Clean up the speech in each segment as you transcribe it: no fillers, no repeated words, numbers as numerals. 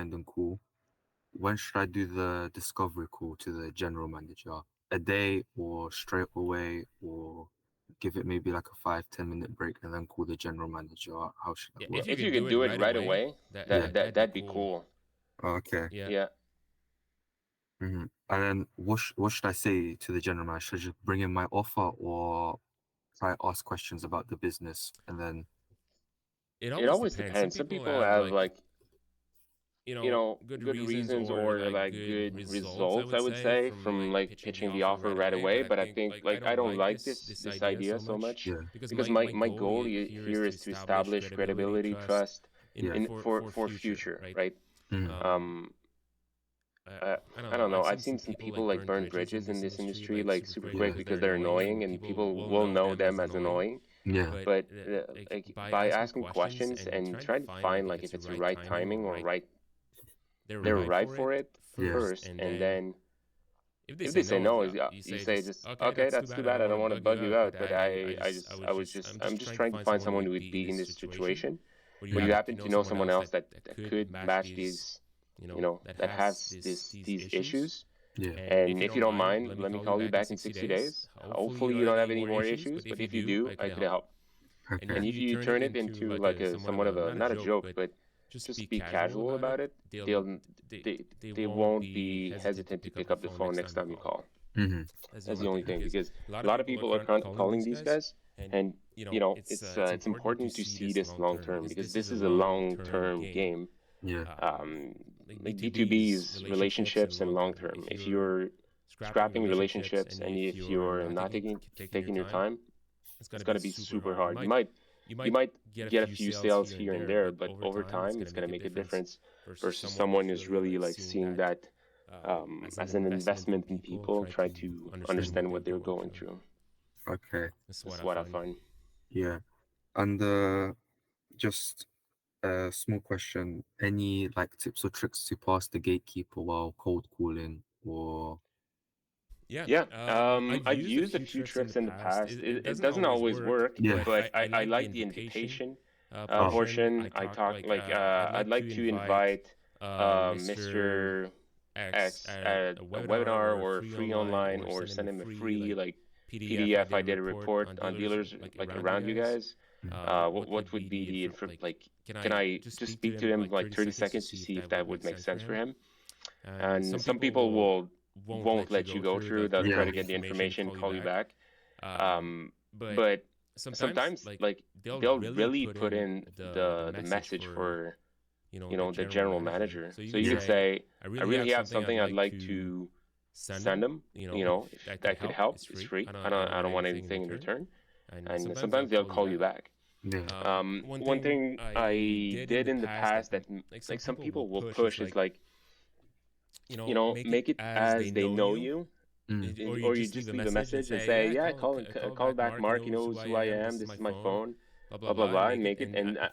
and call, when should I do the discovery call to the general manager? A day or straight away, or give it maybe like a 5-10 minute break and then call the general manager? How should that work? If you could do it right away, that'd be cool. Oh, okay. Yeah. And then what should I say to the general manager? Should I just bring in my offer or try ask questions about the business and then? It always depends. Some people have like, good reasons or like good results, I would say, from like pitching the offer right away. But I think like I don't like this idea so much because my goal here is to establish credibility, trust in for future, right? I don't know. I've seen some people like burn bridges in this industry like super quick because they're annoying and people will know them as annoying. Yeah. But like by asking questions and trying to find like if it's the right timing or they're right for it first, and then if they say no, you say just okay, that's too bad. I don't want to bug you out, but I'm just trying to find someone who would be in this situation. But you happen to know someone else that could match these, that has these issues. Yeah. And if you don't mind, let me call you back in 60 days. Hopefully you don't have any more issues, but if you do, I could help. Okay. And if you turn it into like a somewhat of a, not a joke, but just be casual about it, they won't be hesitant to pick up the phone next time you call. That's the only thing, because a lot of people are calling these guys, and it's important to see this long term, because this is a long term game. Yeah. Like B2B is relationships and long term. If you're scrapping relationships and if you're not taking your time, it's gonna be super hard. You might get a few sales here and there, but over time it's gonna make a difference versus someone who's really like seeing that as an investment in people, try to understand what they're going through. Okay. That's what I find. Yeah. And just a small question. Any like tips or tricks to pass the gatekeeper while cold calling or? Yeah, I've used a few tricks in the past. It doesn't always work, but I like the invitation portion. I talk like I'd like to invite Mr. X at a webinar or free online, or send him a free like PDF. I did a report on dealers like around you guys. What would be the like? Can I just speak to him like 30 seconds to see if that would make sense for him? And some people won't let you go through. They'll try to get the information, call you back. But sometimes like they'll really put in the message for the general manager. So you could say, I really have something I'd like to send them. If that could help, it's free. I don't want anything in return. And sometimes they'll call you back. Yeah. One thing I did in the past that like some people will push is like, make it as they know you, or you just leave a message and say, yeah, call back Mark, he knows who I am, this is my phone, blah blah blah, and make it. And at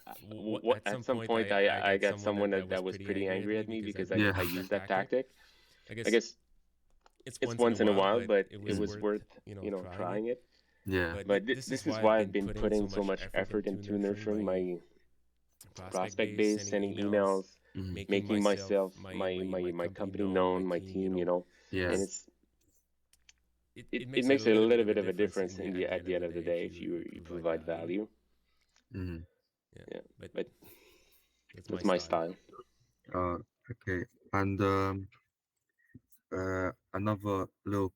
some point I got someone that was pretty angry at me because I used that tactic. I guess it's once in a while, but it was worth trying it. Yeah. But this is why I've been putting so much effort into nurturing my prospect base, sending emails, making myself, my company known, my team, Yeah. and it makes a little bit of a difference at the end of the day if you provide value. Yeah, but that's my style. Okay. And another little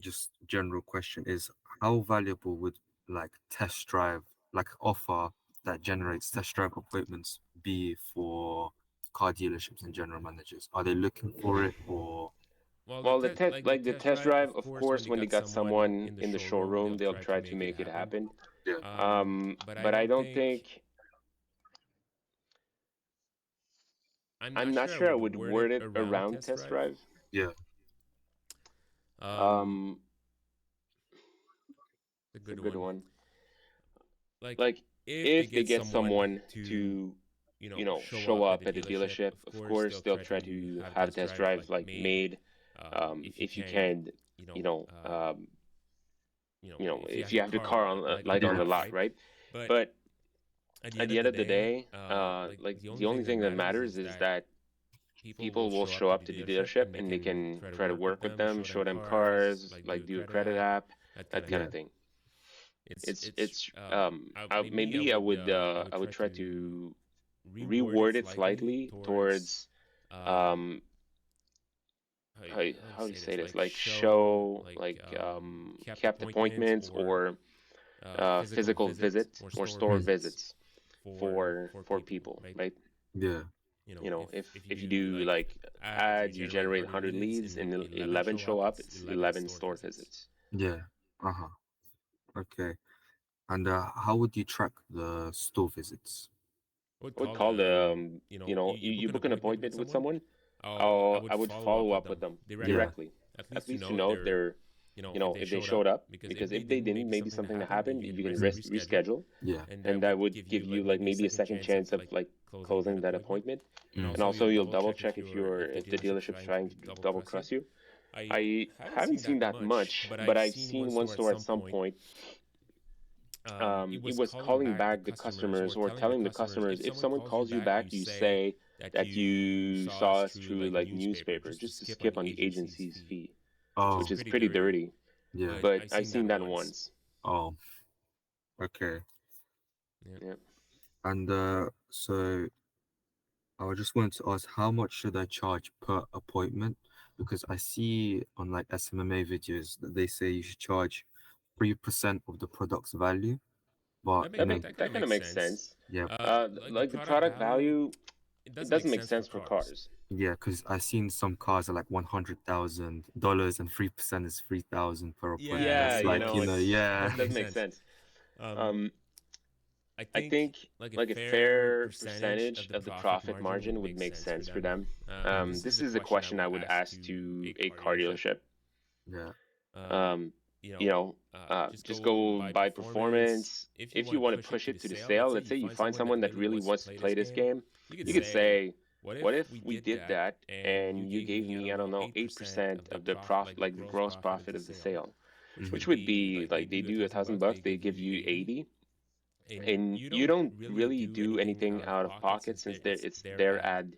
just general question is, how valuable would like test drive, like offer that generates test drive appointments be for car dealerships and general managers? Are they looking for it, or? Well, the test drive, of course, when they got someone in the showroom, they'll try to make it happen. Yeah. But I don't think, I'm not sure I would word it around test drive. Yeah. It's a good one. Like if they get someone to show up at the dealership, of course they'll try to have a test drive like made. If you can, if you have the car on like on the lot, right? But at the end of the day, like the only thing that matters is that people will show up to the dealership and they can try to work with them, show them cars, like do a credit app, that kind Yeah. of thing. Maybe I would try to reword it slightly towards um how do you say this? Like show kept appointments or physical visit or store Mm. visits for people, right? Yeah. If you do like ads, you generate 100 leads and 11 show up, it's 11 store visits. Yeah. Uh-huh. Okay. And how would you track the store visits? I would call you book an appointment with someone, I would follow up with them Yeah. directly, at least to know if they're, if they showed up, because if they didn't, maybe something that happened, you can reschedule, Yeah. and that would give you like maybe a second chance of like closing that appointment. Mm. And also you'll double check if the dealership's trying to double cross you. I haven't seen that much, but I've seen one store at some point. It was calling back the customers or telling the customers, if someone calls you back, you say that you saw us through like newspaper, just to skip on the agency's fee, which Oh, is pretty dirty. yeah. But I've seen that once. Oh, okay. Yeah. And so I just wanted to ask, how much should I charge per appointment? Because I see on like SMMA videos that they say you should charge 3% of the product's value, but That kind of makes sense. yeah, Like the product value, it doesn't make sense for cars. yeah, because I seen some cars are like $100,000 and 3% is 3,000 per appointment. Yeah, That's like, yeah, it doesn't make sense. Um, I think like a fair percentage of the profit margin would make sense for them. This is a question I would ask to a car dealership. yeah, Um, just go by performance. If you want to push it to the sale, let's say you find someone that really wants to play this game, you could say, what if we did that and you gave me, I don't know, 8% of the profit, like the gross profit of the sale, which would be like they do $1,000, they give you 80, and you don't really do anything out of pocket since it's their ad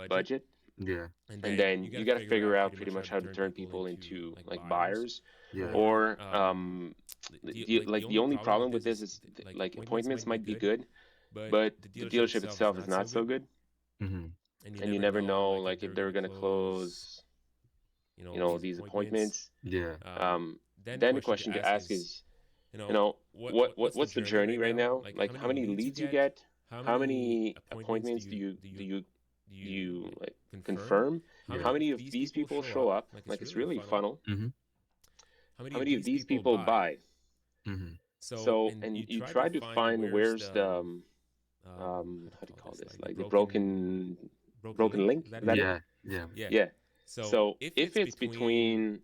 budget. yeah, And then you got to figure out pretty much how to turn people into like buyers, yeah, or the only problem with this is like appointments might be good, but the dealership itself is not so good, mm-hmm. and you never know like if they're gonna close, these appointments. Yeah, Then the question to ask is, what's the journey right now? Like how many leads you get, how many appointments do you like confirm? yeah, How many of these people show up? Like it's really funnel. mm-hmm. How many of these people buy? Mm-hmm. So, and you try to find where's the how do you call this? Like the broken link? Is that it? Yeah, yeah, Yeah. So if it's between,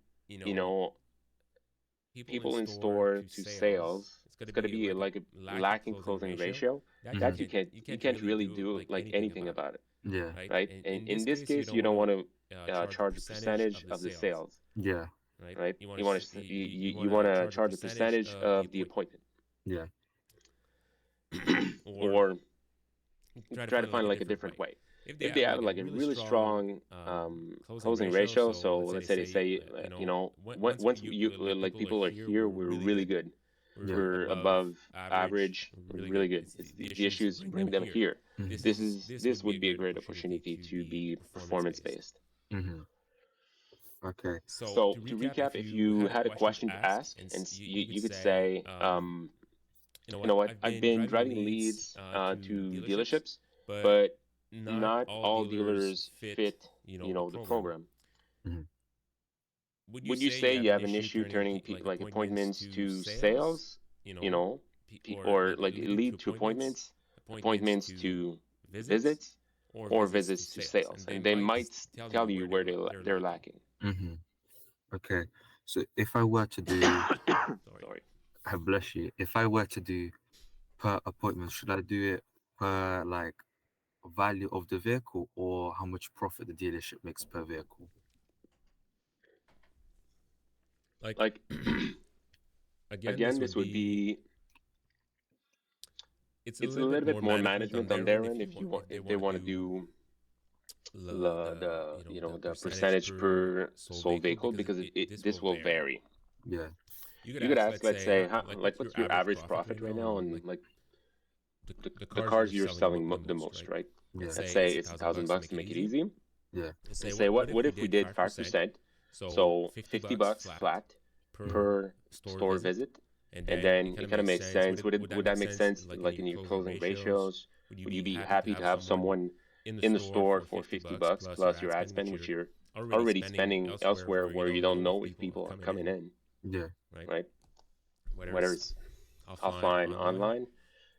people in store to sales, it's going to be like a lacking closing ratio. That mm-hmm. you can't really do like anything about it, Yeah, right? And in this case, you don't want to charge a percentage of the sales, yeah, right? You want to charge a percentage of the appointment, yeah, or try to find like a different way. If they have like a really strong closing ratio, so let's say they say, once you like people are here, we're really good. yeah, We're above average, we're really good. It's the issues bring them here. mm-hmm. This would be a great opportunity to be performance based. Mm-hmm. Okay, So to recap, if you had a question to ask, and you could say, you know what, I've been driving leads to dealerships, but not all dealers fit, the program. mm-hmm. Would you say you have an issue turning like appointments to sales, or like lead to appointments, appointments to visits, or visits to sales? And they might tell you where they're lacking. Mm-hmm. Okay, so if I were to do, Sorry. bless you, if I were to do per appointment, should I do it per like value of the vehicle or how much profit the dealership makes per vehicle? Like again, this would be, it's a little bit more management on their end if they want to do the percentage per sold vehicle, because this will vary. Yeah. You could ask, let's say, like, what's your average profit right now on like the cars you're selling the most, right? Yeah. Let's say it's $1,000 to make it easy. Yeah. Let's say, what if we did 5%? So $50 flat per store visit, and then it kind of makes sense. Would that make sense, like in your closing ratios? Would you be happy to have someone in the store for $50 plus your ad spend, which you're already spending elsewhere where you don't know if people are coming in, Yeah. right? Whether it's offline, online,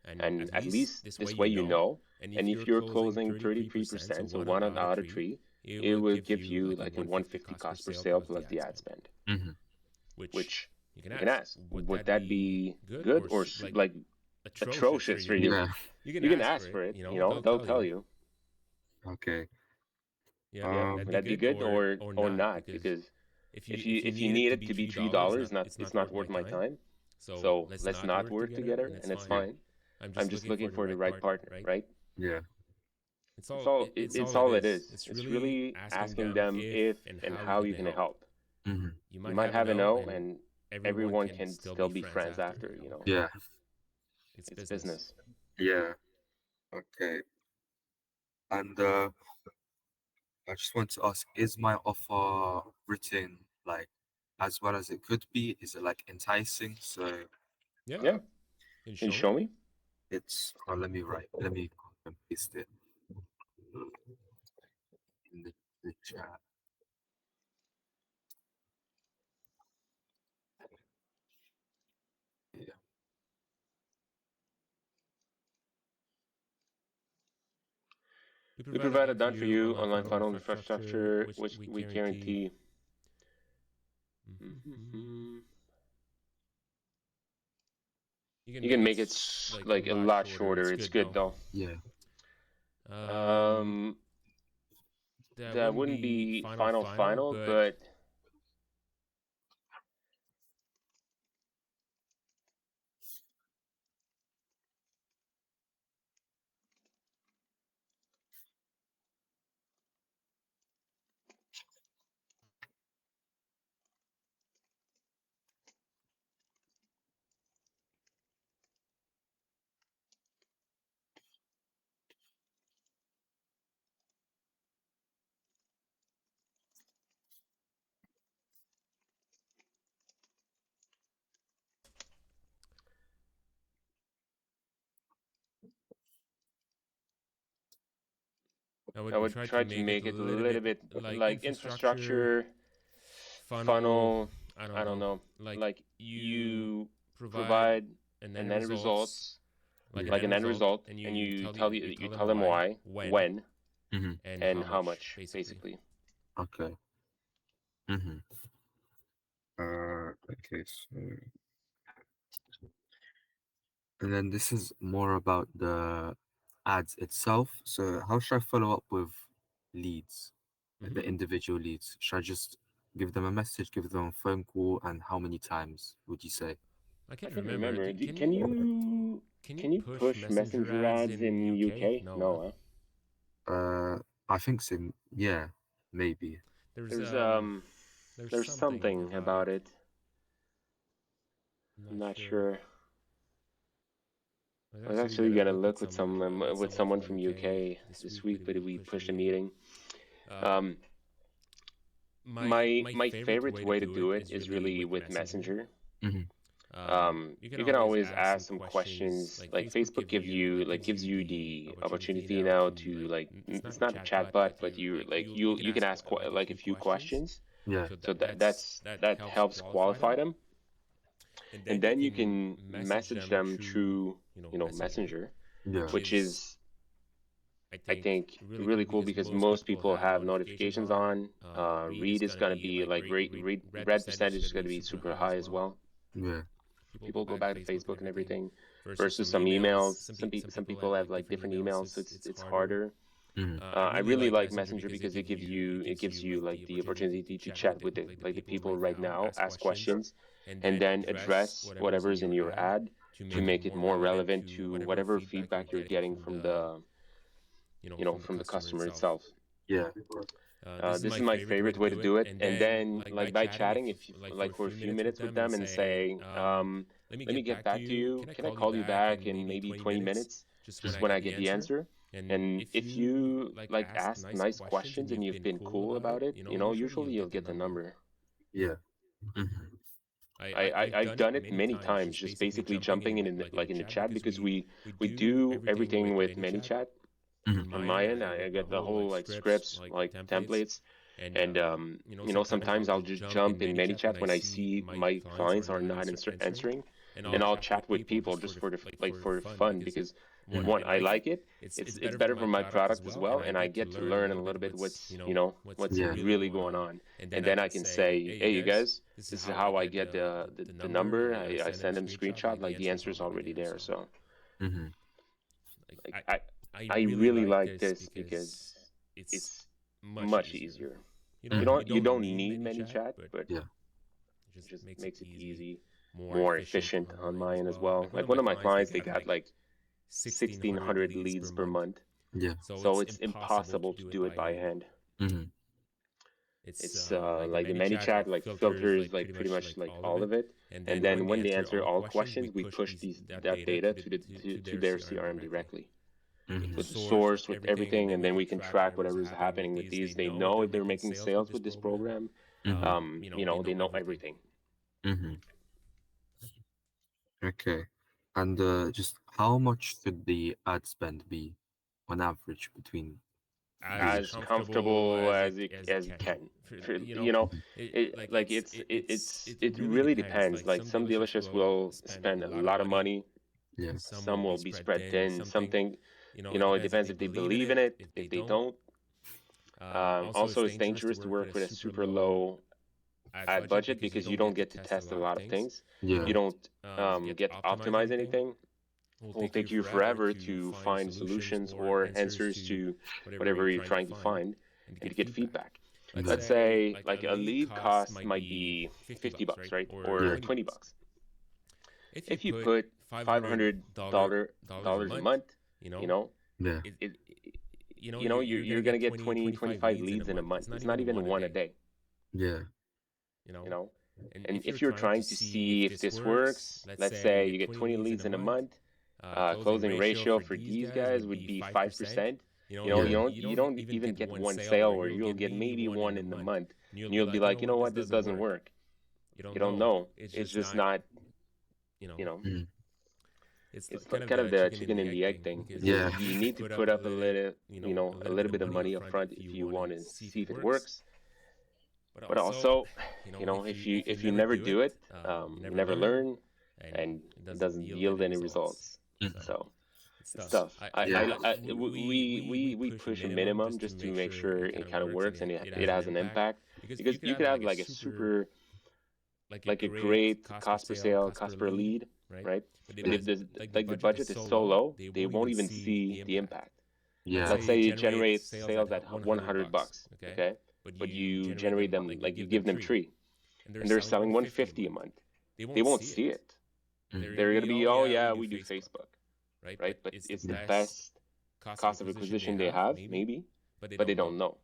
and at least this way you know. And if you're closing 33%, so one out of three, it will give you like a 150 cost per sale plus the ad spend. Mm-hmm. Which you can ask, would that be good or like atrocious for you? Yeah. You can ask for it, they'll tell you. Okay. Yeah, would that be good or not? Because if you need it to be $3, it's not worth my time. So let's not work together, and it's fine. I'm just looking for the right partner, right? Yeah. It's all it is. It's really asking them if and how you're gonna help. Mm-hmm. You might have a no, and everyone can still be friends after, Yeah. It's business. Yeah. Okay. And I just want to ask, is my offer written like as well as it could be? Is it like enticing? So Yeah. Can you show me? it's let me copy and paste it in the chat. Yeah. We provide a done for you online funnel infrastructure, which we guarantee. You can make it like a lot shorter. It's good though. Yeah. That wouldn't be final, but I would try to make it a little bit like infrastructure, funnel. I don't know. Like you provide an end results, like an end result, and you tell them why, when, Mm-hmm. and how much, basically. Okay. Mm-hmm. Okay, so and then this is more about the ads itself. So how should I follow up with leads, like the individual leads? Should I just give them a message, give them a phone call, and how many times would you say? I can't remember. Can you push messenger ads in UK? No, I think so. Yeah, maybe. There's there's something about it. I'm not sure. I was actually gonna look with someone from UK this week, but we pushed a meeting. My favorite way to do it is really with Messenger. Mm-hmm. You can always ask some questions. Like Facebook gives you the opportunity now to it's not a chat bot, but you can ask like a few questions. Yeah. So that helps qualify them, and then you can message them through Messenger, Yeah. which is, I think, really cool because most people have notifications on. Read is gonna be like read percentage is gonna be super high as well. Yeah. People go back to Facebook and everything, versus some emails. Some people have like different emails, so it's harder. Mm-hmm. I really like Messenger because it gives you like the opportunity to chat with the people right now, ask questions, and then address whatever's in your ad to make it more relevant to whatever feedback you're getting from the from the customer itself. Yeah. This is my favorite way to do it. And then, like by chatting, if you, like for a few minutes with them and say, let me get back to you. Can I call you back in maybe 20 minutes? Just when I get the answer. And if you like ask nice questions and you've been cool about it, usually you'll get the number. Yeah. Hmm. I've done it many times, just basically jumping in the chat because we do everything with ManyChat Hmm. on my end. I get the whole like scripts, like templates, and sometimes I'll just jump in ManyChat when I see my clients are not answering, and I'll chat with people just for the like for fun because one, I like it. It's better for my product as well, and I get to learn a little bit what's Yeah. really going on, and then I can say, hey, you guys, this is how I get the number. I send them screenshot, like the answer is already there. So Hmm. like I really like this because it's much easier. You don't need many chat, but Yeah. it just makes it easy, more efficient on my end as well. Like one of my clients, they got like 1,600 leads per month, Yeah. so it's impossible to do it by hand. Hmm. It's like the ManyChat like filters like pretty much like all of it, and then when they answer all questions, we push that data to their CRM directly Hmm. with the source, with everything, and then we can track whatever is happening with these. They know if they're making sales with this program. Hmm. They know everything. Hmm. Okay. And just how much should the ad spend be on average between As users? comfortable as it can. For, Mhm. it really depends. Like some dealerships will spend a lot of money, Yeah. some will be spread thin, something, it depends if they believe in it, if they don't. Also, it's dangerous to work with a super low ad budget because you don't get to test a lot of things. Yeah. You don't get to optimize anything. It will take you forever to find solutions or answers to whatever you're trying to find and to get feedback. Yeah. Let's say like a lead cost might be $50, right? Or Yeah. $20. If you put $500 a month, you know, Yeah. it you're gonna get 20, 25 leads in a month. It's not even one a day, Yeah. you know. And if you're trying to see if this works, let's say you get 20 leads in a month, closing ratio for these guys would be 5%. Yeah. You don't even get one sale, or you'll get maybe one in the month, and you'll be like, you know what, this doesn't work. You don't know. It's just not, you know, Mm. it's kind of the chicken and the egg thing because Yeah. you need to put up a little bit of money up front if you want to see if it works. But also, if you never do it, you never learn, and it doesn't yield any results. Mhm. So it's tough. Yeah. We push a minimum just to make sure it kind of works and it has an impact, because you could have like a super, like a great cost per sale, cost per lead, right? But Yeah. if the budget is so low, they won't even see the impact. Yeah. Let's say you generate sales at $100, okay? But you generate them, like you give them three, and they're selling 150 a month. They won't see it. Mm. They're gonna be, oh yeah, we do Facebook, right? But it's the Yeah. best cost of acquisition they have, maybe, but they don't know,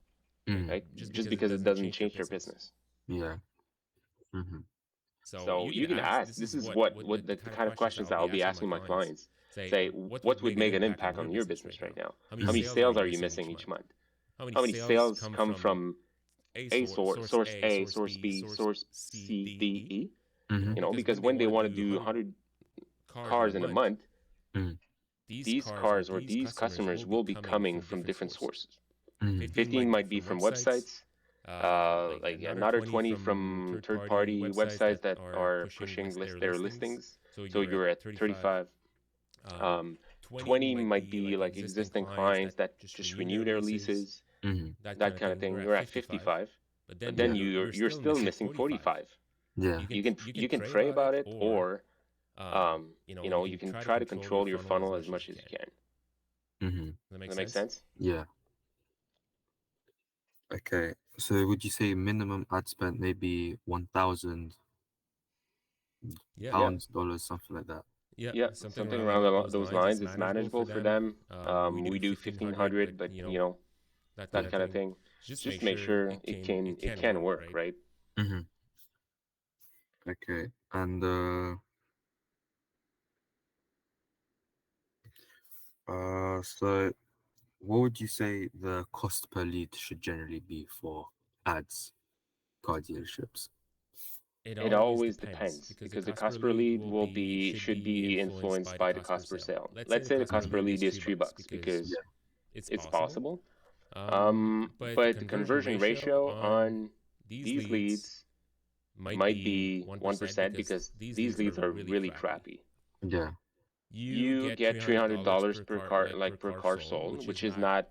Mm. right? Just because it doesn't change their business. Yeah. Hmm. So you can ask. This is what the kind of questions that I'll be asking my clients. Say, what would make an impact on your business right now? How many sales are you missing each month? How many sales come from source A, source B, source C, D, E? Hmm. Because when they want to do 100 cars in a month, Mm. these cars or these customers will be coming from different sources. Mm. 15 might be from websites, like another 20 from third-party websites that are pushing their listings. So you're at 35. Um, 20 might be like existing clients that just renew their leases, Mm. that kind of thing. You're at 55, but then Yeah. you're still missing 45. Yeah. You can pray about it, or you can try to control your funnel as much as you can. Hmm. Does that make sense? Yeah. Okay. So would you say minimum ad spend maybe 1,000 Yeah, pounds, dollars, something like that? yeah, something around those lines. It's manageable for them. We do 1,500, but that kind of thing. Just make sure it can work, right? Mm-hmm. Okay. And so what would you say the cost per lead should generally be for ads, car dealerships? It always depends because the cost per lead should be influenced by the cost per sale. Let's say the cost per lead is $3 because Yeah. it's possible. But the conversion ratio on these leads might be 1% because these leads are really crappy. Yeah. You get $300 per car, like per car sold, which is not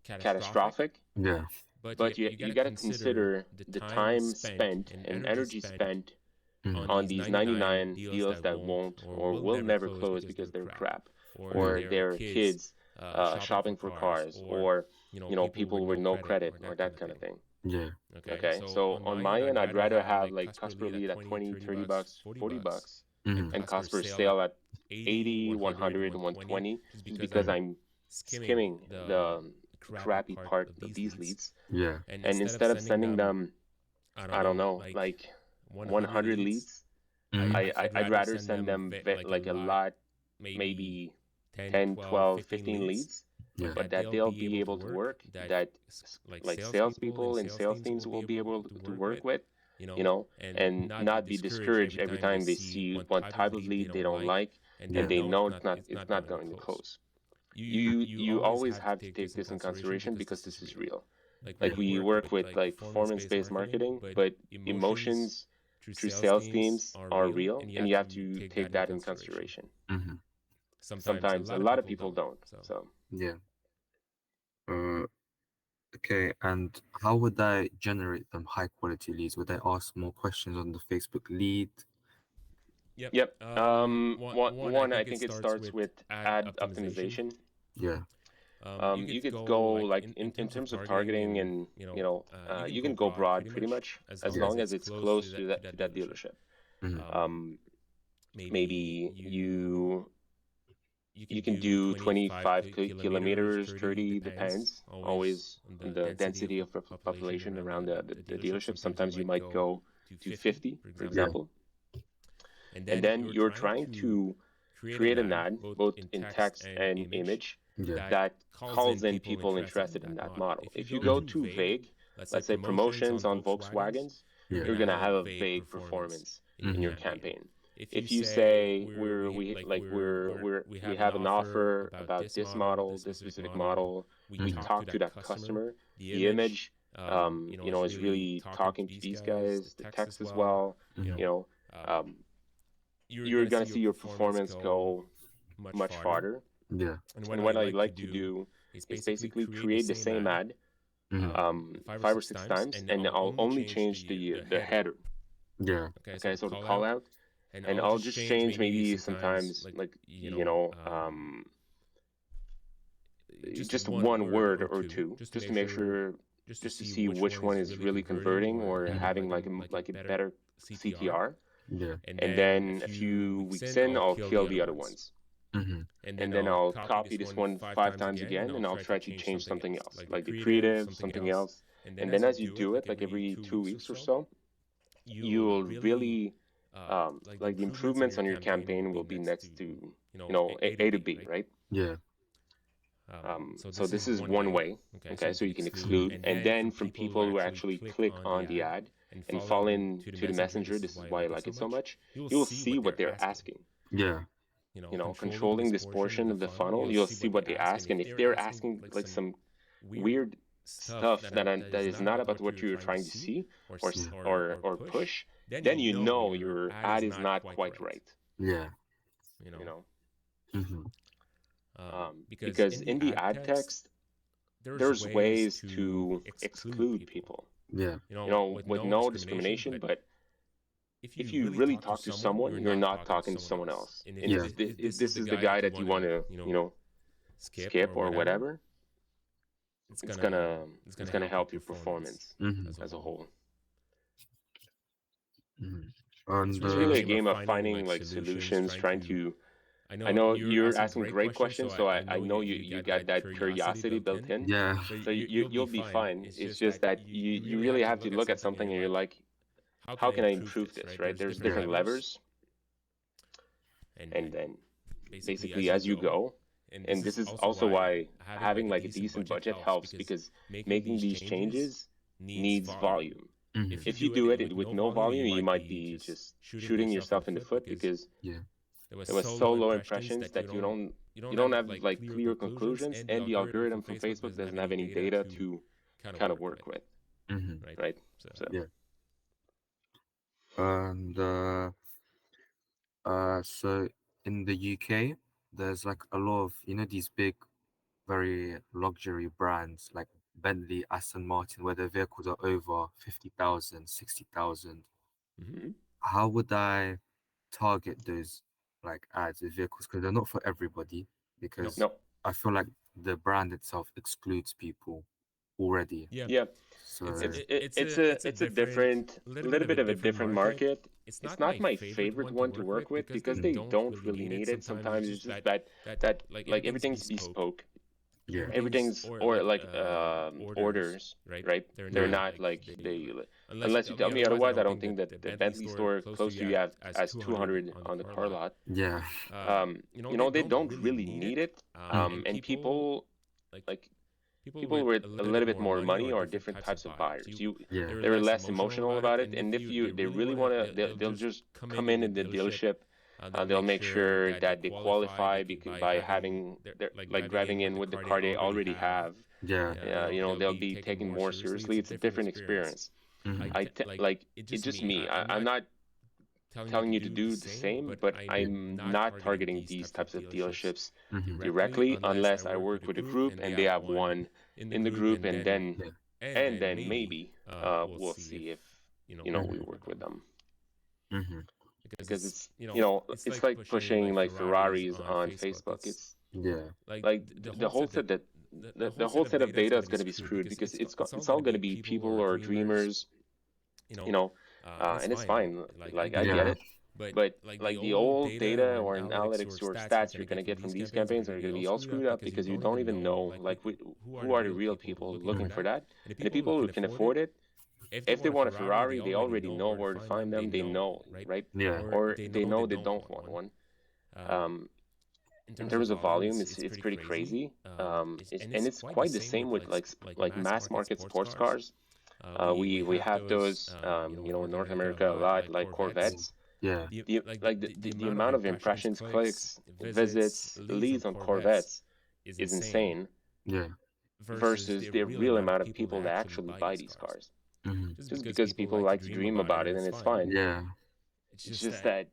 catastrophic, Yeah. but you got to consider the time spent and energy spent Mm-hmm. on these 99 deals that won't or will never close because they're crap, or they're kids shopping for cars, or people with no credit or that kind of thing. Yeah. Okay, so on my end, I'd rather have like cost per lead at 20, $30, $40, Mm-hmm. and cost per sale at 80, 100, 120, just because I'm skimming the crappy part of these leads. Yeah. And instead of sending them, I don't know, like 100 leads, Mm-hmm. I'd rather send them like a lot, maybe 10, 12, 15 leads, Yeah. but that they'll be able to work, that like salespeople and sales teams will be able to work with, and not be discouraged every time they see one type of lead they don't like, and Yeah. they know it's not going to close. You always have to take this in consideration because this is real. Like we work with like performance-based marketing, but emotions through sales teams are real, and you have to take that in consideration. Mm-hmm. Sometimes a lot of people don't. So Yeah. Uh, okay. And how would I generate them high quality leads? Would I ask more questions on the Facebook lead? yep. One, I think it starts with ad optimization. Yeah. You could go like in terms of targeting, and you can go broad pretty much as Yeah. long as it's close to that dealership. Mm-hmm. Maybe you can do 25 kilometers, 30, depends always on the density of population around the dealership. Sometimes you might go to 50, for Yeah. example. And then you're trying to create an ad, both in text and image, Yeah. that calls in people interested in that model. If you go Mm-hmm. too vague, let's say promotions on Volkswagens, Yeah. you're gonna have a vague performance in your Mm-hmm. campaign. If you say we have an offer about this model, this specific model, we Mm-hmm. talk to that customer, the image, is really talking to these guys, the text as well, Mm-hmm. you know, um, you're gonna see your performance go much farther. Yeah. And what I like to do is basically create the same ad Mm-hmm. 5 or 6 times, and I'll only change the header. Yeah. Okay, so the call out, and I'll just change maybe sometimes like just one word or two, just to make sure, just to see which one is really converting or having like a better CTR. Yeah. And then a few weeks in, I'll kill the other ones. Mm-hmm. And then I'll copy this one 5 times again, and I'll try to change something else, like the creative, something else. And then as you do it, like every 2 weeks or so, you'll really like the improvements on your campaign will be next to A to B, right? Yeah. So this is one way. Okay, so you can exclude, and then from people who actually click on the ad and fall into the messenger, this is why I like it so much, you'll see what they're asking. Yeah. Controlling this portion of the funnel, you'll see what they ask, and if they're asking like some weird stuff that is not about what you're trying to see or push, then your ad is not quite right. Yeah. You know, Mm-hmm. because in the ad text, there's ways to exclude people. Yeah. With no discrimination, but if you really talk to someone, you're not talking to someone else. And Yeah. if this is the guy that you want to, skip or whatever, it's gonna help your performance Mm-hmm. as a whole. Mm-hmm. It's And really a game of finding like solutions, trying to I know you're asking great questions, so I know you got that curiosity built in. Yeah. So you'll be fine. It's just that you really have to look at something and you're like, how can I improve this, right? There's Yeah. different levers, and then basically as you go, and this is also why having like a decent budget helps, because making these changes needs volume. Hmm. If you do it with no volume, you might be just shooting yourself in the foot, because Yeah. there was so low impressions that you don't have like clear conclusions, and the algorithm from Facebook doesn't have any data to kind of work with, Hmm. right? So Yeah. And so in the UK, there's like a lot of, these big, very luxury brands like Bentley, Aston Martin, where their vehicles are over 50,000, 60,000. mhm. How would I target those like ads with vehicles? Because they're not for everybody, because No, I feel like the brand itself excludes people already. yeah, So it's a different, a little bit of a different market. It's not my favorite one to work with, because they don't really need it. Sometimes it's just that like everything's bespoke, yeah, everything's or like orders, right? They're yeah, not like they, unless you tell me otherwise, I don't think that the Bentley store close to you have has 200 on the car lot. yeah. They don't really need it, Mm. and like people with a little bit more money are different types of buyers. Yeah. They're less emotional about it, and if they really want to, they'll just come in the dealership. They'll make sure that they qualify by having their, like driving in with the car they already have. Yeah. They'll be taken more seriously. It's a different experience. Hmm. Like it's just me. I'm not telling you to do the same, but Yeah. I'm not targeting these types of dealerships Hmm. directly unless I work with a group and they have one in the group, and then Yeah. maybe we'll see if we Hmm. work with them, Hmm. because it's like pushing like Ferraris on Facebook. It's Yeah. like the whole set that the whole set of data is going to be screwed, because it's all going to be people or dreamers, you know, and it's fine. Like I get Yeah. it, but like the old data or analytics or stats you're going to get from these campaigns are going to be all screwed up, because you don't even know like who are the real people looking Mm. for that, and the people who can afford it, if they want a Ferrari, they already know where to find them. They know, right? Yeah. Or they know they don't want one. Um, in terms of volume, it's pretty crazy. And it's quite the same with like mass market sports cars. We have those, in North America a lot, like Corvettes. Yeah. The amount of impressions, clicks, visits, leads on Corvettes is insane, Yeah. versus the real amount of people that actually buy these cars. Hmm. Just because people like to dream about it, and it's fine. Yeah. It's just that,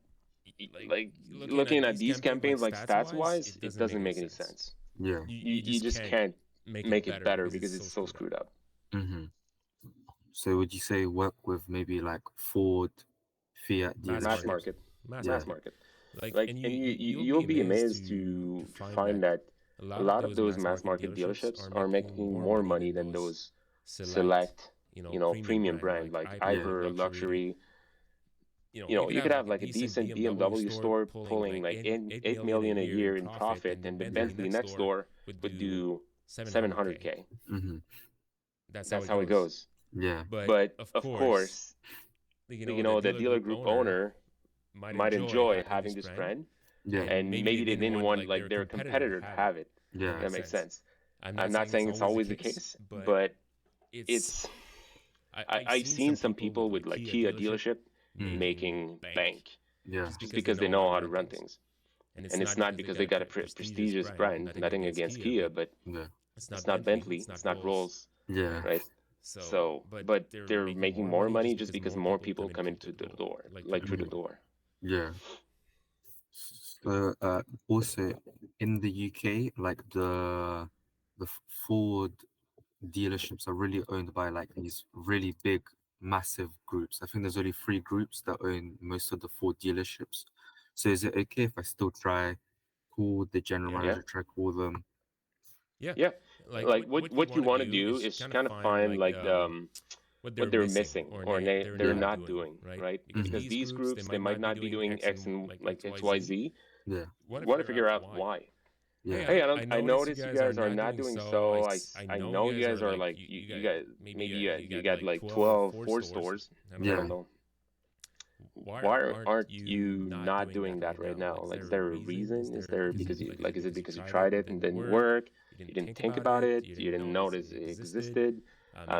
like, looking at these campaigns, like stats wise, it doesn't make any sense. Yeah. You just can't make it better because it's so screwed up. Hmm. So would you say work with maybe like Ford, Fiat Mass dealerships? market, Yeah. mass market. Like, and you'll be amazed to find that a lot of those mass market dealerships are making more money than those select, premium brand, like Yeah. hyper luxury. You could have like a decent BMW store pulling like 8 million a year in profit, and the Yeah. Bentley next door would do 700K. Hmm. That's how it goes. Yeah. But of course, the dealer group owner might enjoy having this brand, Yeah. and maybe they didn't want like their competitor to have it. Yeah. That makes sense. I'm not saying it's always the case, but it's I've seen some people with like Kia dealership Mm. making bank Yeah. just because they know how to run things. And it's not because they got a prestigious brand. Nothing against Kia, but Yeah. it's not Bentley, it's not Rolls, Yeah. right? So, but they're making more money just because more people come into the door, like through the Mhm. door. Yeah. So also in the UK, like the Ford dealerships are really owned by like these really big, massive groups. I think there's only three groups that own most of the Ford dealerships. So is it okay if I still try call the general Yeah, manager, try call them? yeah. Like what you want to do is kind of find like what they're missing or they're Yeah. not doing, right? Hmm. Because these groups, they might not be doing X and like XYZ, Yeah. Want to figure out why. Yeah. Hey, I notice you guys are not doing so. I know you guys are like you guys maybe you got like 12 4 stores. I Yeah. don't know. Why aren't you not doing that right now? Like, is there a reason? Is there because you like is it because you tried it and didn't work? You didn't think about it. You didn't notice it existed.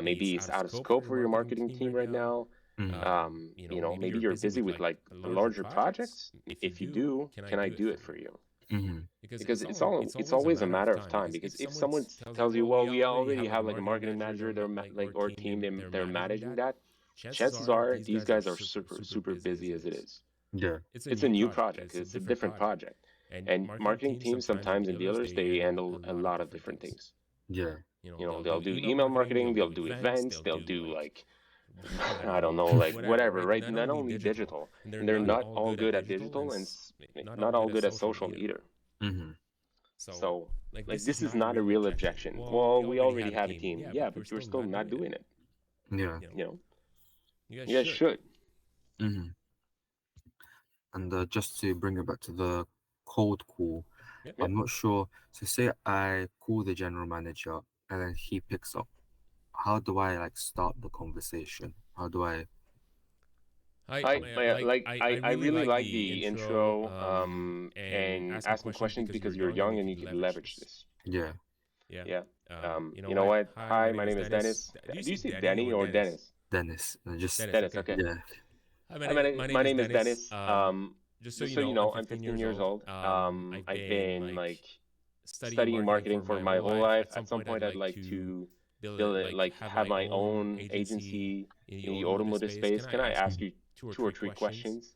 Maybe it's out of scope for your marketing team right now. Mm-hmm. Maybe you're busy with like larger projects. If you do, can I do it for you? Mm-hmm. Because it's always a matter of time. Because if someone tells you, well, we already have like a marketing manager, like or team, they're managing that. Chances are these guys are super busy as it is. Yeah. It's a new project. It's a different project, and marketing teams sometimes in dealers they handle a lot of different things. Yeah. They'll do email marketing, they'll do events, they'll do like I don't know, like whatever, right? Not only digital, and they're not all good at digital and not all good at social either. Mm-hmm. So, like, this is not a real objection. Well, we already have a team. Yeah, but you're still not doing it. Yeah. You know, you guys should. Mm-hmm. And just to bring it back to the cold call, Yeah. I'm not sure. So say I call the general manager and then he picks up. How do I like start the conversation? How do I? I really like the intro and asking questions because you're young and you could leverage this. Yeah. Yeah. You know what? Hi, my name is Dennis. Do you say Deni or Dennis? Dennis. Just Dennis, okay. yeah. Hi, my name is Dennis. Just so you know, I'm 15 years old. I've been like studying marketing for my whole life. At some point, I'd like to build it, like have my own agency in the automotive space. Can I ask you two or three questions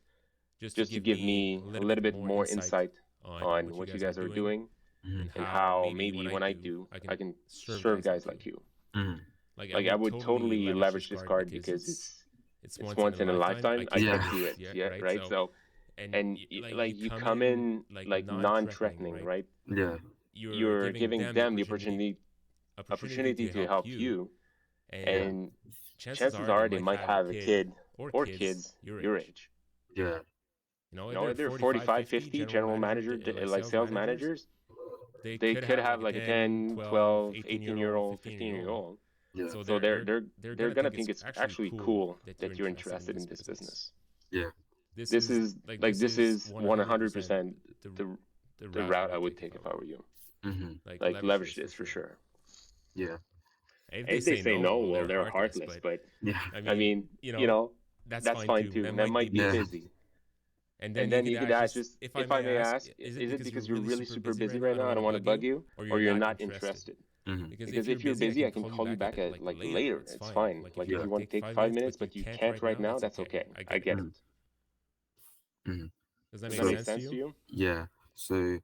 just to give me a little bit more insight on what you guys are doing Mm-hmm. and how maybe when I do, I can serve guys like you. Mm-hmm. Like I would totally leverage this card because it's once in a lifetime. I Yeah. can't do it. Yeah, right. So and like you come in like non-threatening, right? Yeah. You're giving them the opportunity to help you, and chances are they might have a kid or kids your age. Yeah. They're 45, 50 general manager, like sales managers. They could have like a 10, 12, 18-year-old, 15-year-old. Yeah. So they're gonna think it's actually cool that you're interested in this business. Yeah. This is 100% the route I would take if I were you. Mm-hmm. Like leverage this for sure. Yeah. If they say no, well, they're heartless. But Yeah. I mean, that's fine too. That might be Yeah. busy. And then you could ask, just if I may ask, is it because you're really super busy right now? I don't want to bug you, or you're not interested? Mm-hmm. Because if you're busy, I can call you back at like later. It's fine. Like if you want to take 5 minutes, but you can't right now, that's okay. I get it. Mm-hmm. Does that make sense to you? Yeah. So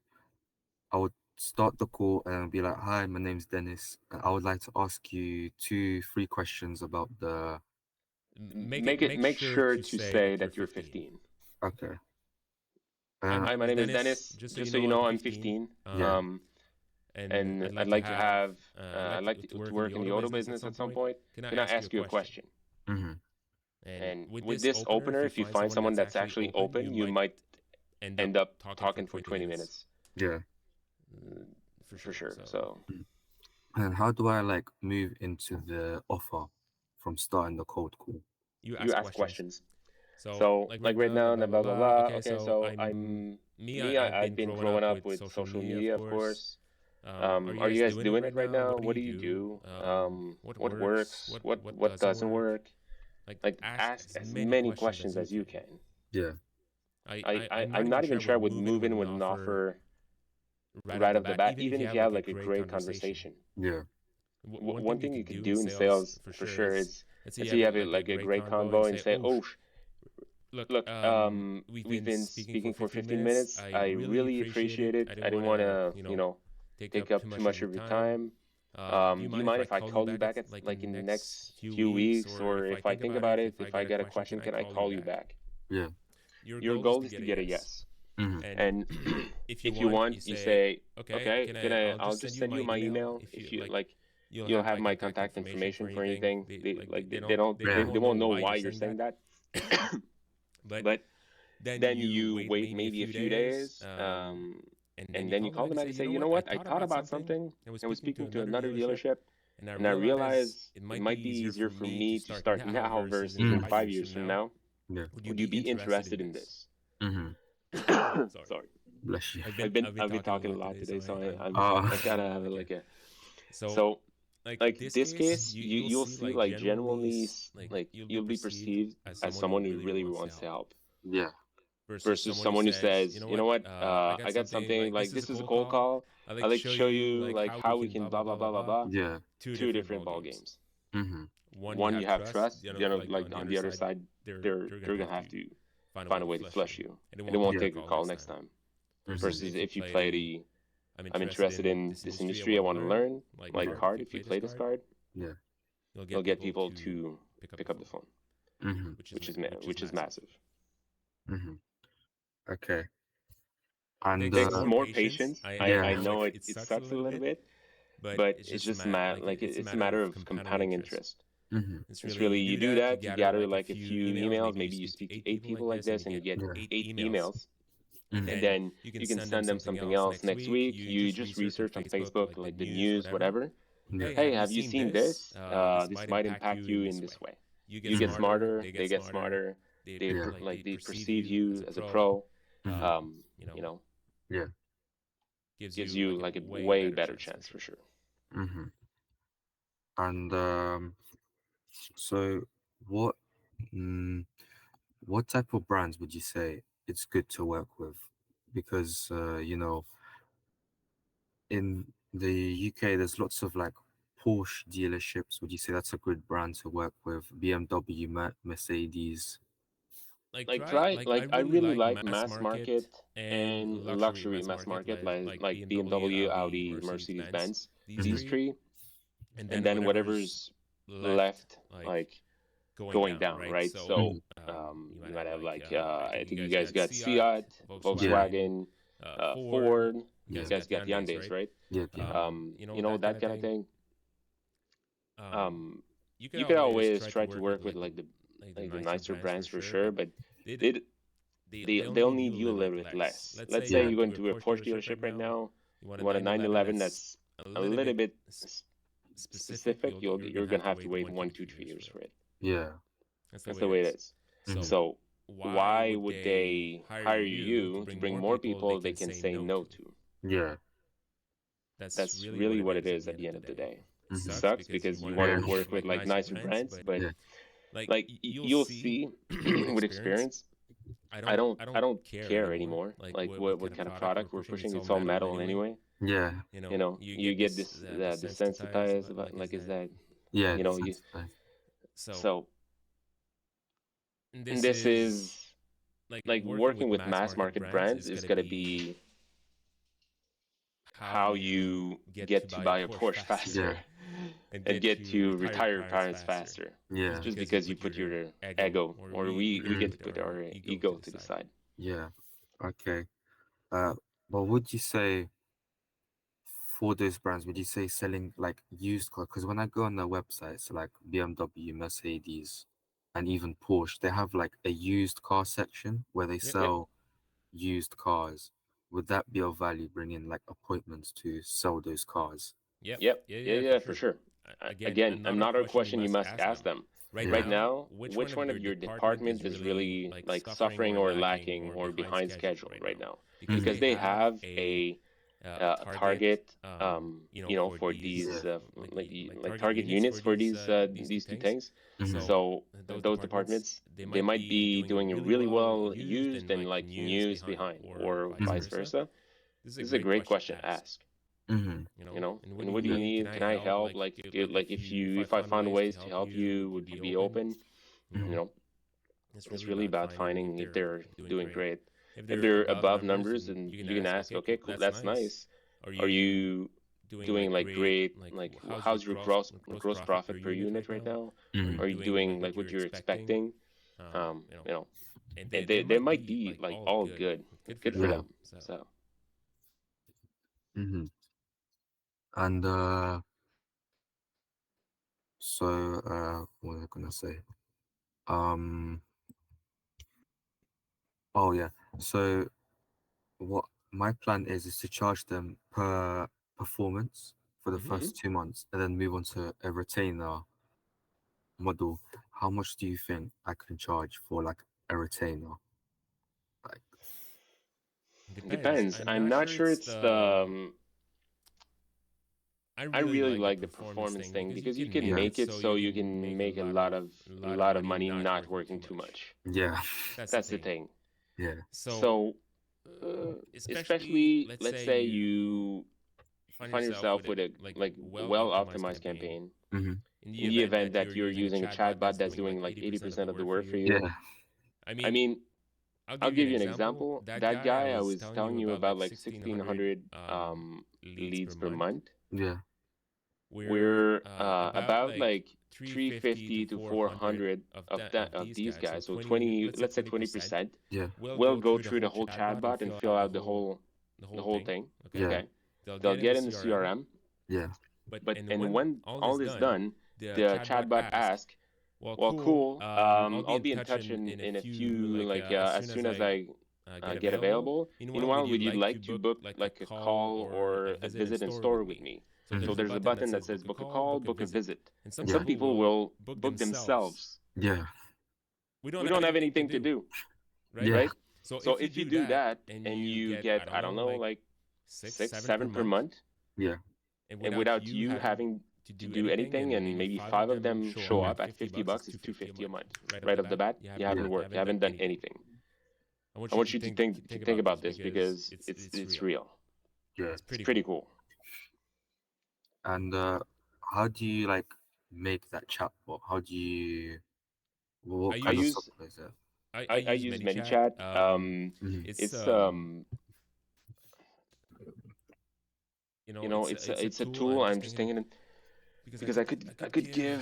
I would start the call and be like, "Hi, my name's Dennis. I would like to ask you 2, 3 questions about the." Make sure to say that you're 15. Okay. Hi, my name is Dennis. Just so you know, I'm 15. Yeah. And I'd like to have I'd like to work in the auto business at some point. Can I ask you a question? Mm-hmm. And with this opener, if you find someone that's actually open, you might end up talking for 20 minutes. Yeah. For sure. So And how do I like move into the offer from starting the cold call? you ask questions. So like right now, blah blah blah. Okay, so I've been growing up with social media, of course. Are you guys doing it right now? What do you do? What works? What doesn't work? Like ask as many questions as you can. Yeah. I'm not even sure I would move in with an offer right off the bat, even if you have like a great conversation. Yeah. One thing you could do in sales for sure is let's say you have like a great convo and say, oh, look, we've been speaking for 15 minutes. I really appreciate it. I didn't want to, take up too much of your time. Do you mind if I call you back at like in the next few weeks, or if I think about it, if I get a question, can I call you back? Yeah. Your goal is to get a yes. Mm-hmm. And if you want, you say, okay, I'll just send you my email. If you like, you'll have my contact information for anything. They won't know why you're saying that. But then you wait maybe a few days, and then you call them back and say, you know what, I thought about something. I was speaking to another dealership, and I realize it might be easier for me to start now versus in 5 years from now. Yeah. Would you be interested in this? Mm-hmm. Sorry, Bless you. I've been talking a lot today, so I Oh. kind of have like a so like this case, you'll see like genuinely like you'll be perceived as someone who really wants to help Yeah. versus someone who says, you know what, I got something like this is a cold call. I like to show you like how we can blah blah blah blah blah. Yeah. Two different ball games. Mm-hmm. One you have trust, the other like on the other side, they're gonna have to find a way to flush you, and they won't Yeah. take a call next time. Mm-hmm. Versus if you play the I'm interested in this industry, I want to learn like Yeah. card. If you play this card, Yeah. you'll get people to pick up the phone, Mm-hmm. which is massive. Mm-hmm. Okay. And Takes more patience. I yeah. know it sucks a little bit, but it's just it's a matter of compounding interest. Mm-hmm. It's really you do that, you gather like a few emails, maybe you speak to 8 people like this, and you get Yeah. 8 emails, Mm-hmm. and then you can send them something else next week. You just research on Facebook like the news, whatever. Yeah. Hey, have you seen this? This might impact you in this way. You get Mm-hmm. smarter, they get smarter. Yeah. Like they perceive you as a pro. Mm-hmm. You know, Yeah. gives you like a way better chance for sure. Mm-hmm. And so what mm, what type of brands would you say it's good to work with? Because in the UK there's lots of like Porsche dealerships. Would you say that's a good brand to work with? BMW, Mercedes. Like try like I really like mass market and luxury mass market like BMW, Audi, Mercedes Benz, these Mm-hmm. three, and then whatever's left like going down, right? So Mm-hmm. you might have like I think you guys got Fiat, Yeah. Volkswagen, Ford, you Yeah. guys got Hyundai's, right? Yeah. Yeah. That kind of thing. You could always try to work with like the nicer brands for sure, but they they'll need you a little bit less. Let's say Yeah. you go into a Porsche dealership right now, you want a 911 that's a little bit specific. You're gonna have to wait 1, 2, 3 years for it. Yeah. That's the way it is. Mm-hmm. So why would they hire you to bring more people they can say no to? Yeah. That's really what it is at the end of the day. It Mm-hmm. sucks because you want to Yeah. work with like nicer brands, but Yeah. like you'll see with experience, I don't care anymore like what kind of product we're pushing. It's all metal anyway. Yeah. You get this desensitized about like is that Yeah. you know you Desensitized. so and this is like working with mass market brands is going to be how you get to buy a Porsche faster Yeah. and get to retire your parents faster. It's Yeah. just because you put your ego, or we get to put our ego to the side. Yeah. Okay. Uh, but would you say for those brands, would you say selling like used cars? Because when I go on their websites, like BMW, Mercedes, and even Porsche, they have like a used car section where they Yep. sell used cars. Would that be of value, bringing like appointments to sell those cars? Yep. Yeah, for sure. Again, another question you must ask them. Yeah. Right now, which one of your department is really like suffering or lacking or behind schedule right now? Because Mm-hmm. they have a target, for Yeah. these like target units for these two things. Mm-hmm. So those departments, they might be doing really well used and like news behind, or vice Mm-hmm. versa. This is a great question to ask. Mm-hmm. And what do you Yeah. need? Can I help? If I find ways to help you, would you be open? You Mm-hmm. know, it's really about finding if they're doing great. If they're above numbers, and you can ask, okay, cool, that's nice. Are you doing like great? Like, how's your gross profit per unit right now? Mm-hmm. Are you doing like what you're expecting? Um, you know, and they might be like all good for Yeah. them. So. Mm-hmm. And so what was I gonna say? Um Oh yeah. So what my plan is to charge them per performance for the Hmm. first 2 months and then move on to a retainer model. How much do you think I can charge for like a retainer? Like, Depends. I'm not sure it's the. I really like the performance thing because you can yeah, make it so you can make a lot of money not working too much. yeah, That's the thing. yeah, So, especially let's say you find yourself with a like well optimized campaign mm-hmm. in the event that you're using a chatbot that's doing like 80% of the work for you. Yeah, I mean, I'll give you an example. That guy I was telling you about, like 1,600 leads per month, yeah, we're about like 350 to 400 of these guys. So 20, let's say 20%, yeah, will go through the whole chatbot and fill out the whole thing. yeah, Okay, they'll get in the CRM, yeah, and when all is done, the chatbot asks, "Well, cool. I'll be in touch in a few, like as soon as I get available. Meanwhile, would you like to book like a call or a visit in store with me?" mm-hmm. So there's a button that says book a call, book a visit, and Yeah, some people will book themselves. yeah, We don't have anything to do, yeah, right? So if you do that and you get, I don't know, like 6, 7 per month, yeah, and without you having to do anything, and maybe five of them show mm-hmm. up at 50 bucks, it's 250 a month, right off the bat. You Yeah, haven't worked, you haven't done anything. I want you to think about this because it's real. yeah. It's pretty cool. And how do you like make that chatbot? How do you what I kind of use software is it? I use ManyChat. Mm-hmm. It's it's a tool. I'm just thinking because I could give,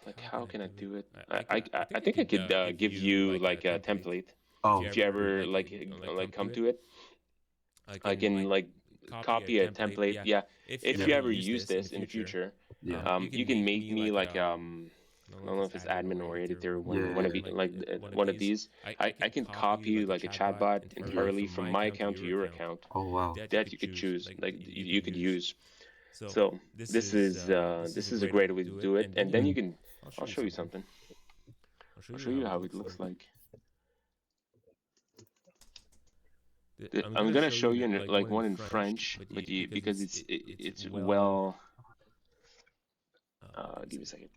like, how can I do it? I think I could give you like a template Oh, if you ever like come to it. I can like copy a template. Yeah, if yeah, you ever use this in the future, yeah, you can make me like I don't know if it's admin or editor, one yeah, of one of these. I can copy like a chatbot yeah. entirely from my account to your account Oh wow. that you could choose, like you could use. So this is a great way to do it, and then you Mm. can. I'll show you something. I'll show you how it looks like. I'm gonna show you like one in French, but because it's well. Give me a second.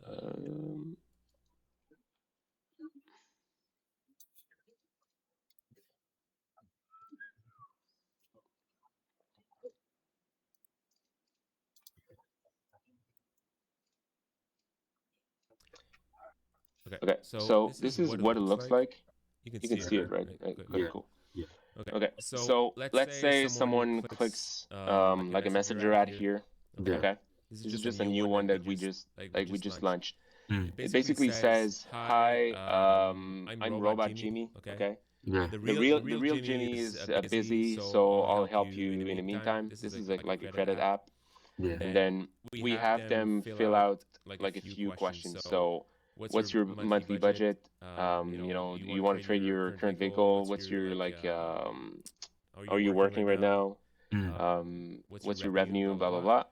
Um, okay, so this is what it looks like. You can see Okay. it, right? Okay, Yeah, cool. yeah, Okay, so let's say someone clicks like a messenger ad here. yeah. Okay, this is just a new one that we just launched. Mm. It basically says, "Hi, I'm Robot Jimmy." Okay, Yeah, the real Jimmy is busy, so I'll help you in the meantime. This is like a credit app, yeah, and then we have them fill out like a few questions. So, what's your monthly budget? Do you want to trade your current vehicle? What's your like? Are you working right now? mm. What's your revenue? Blah blah blah.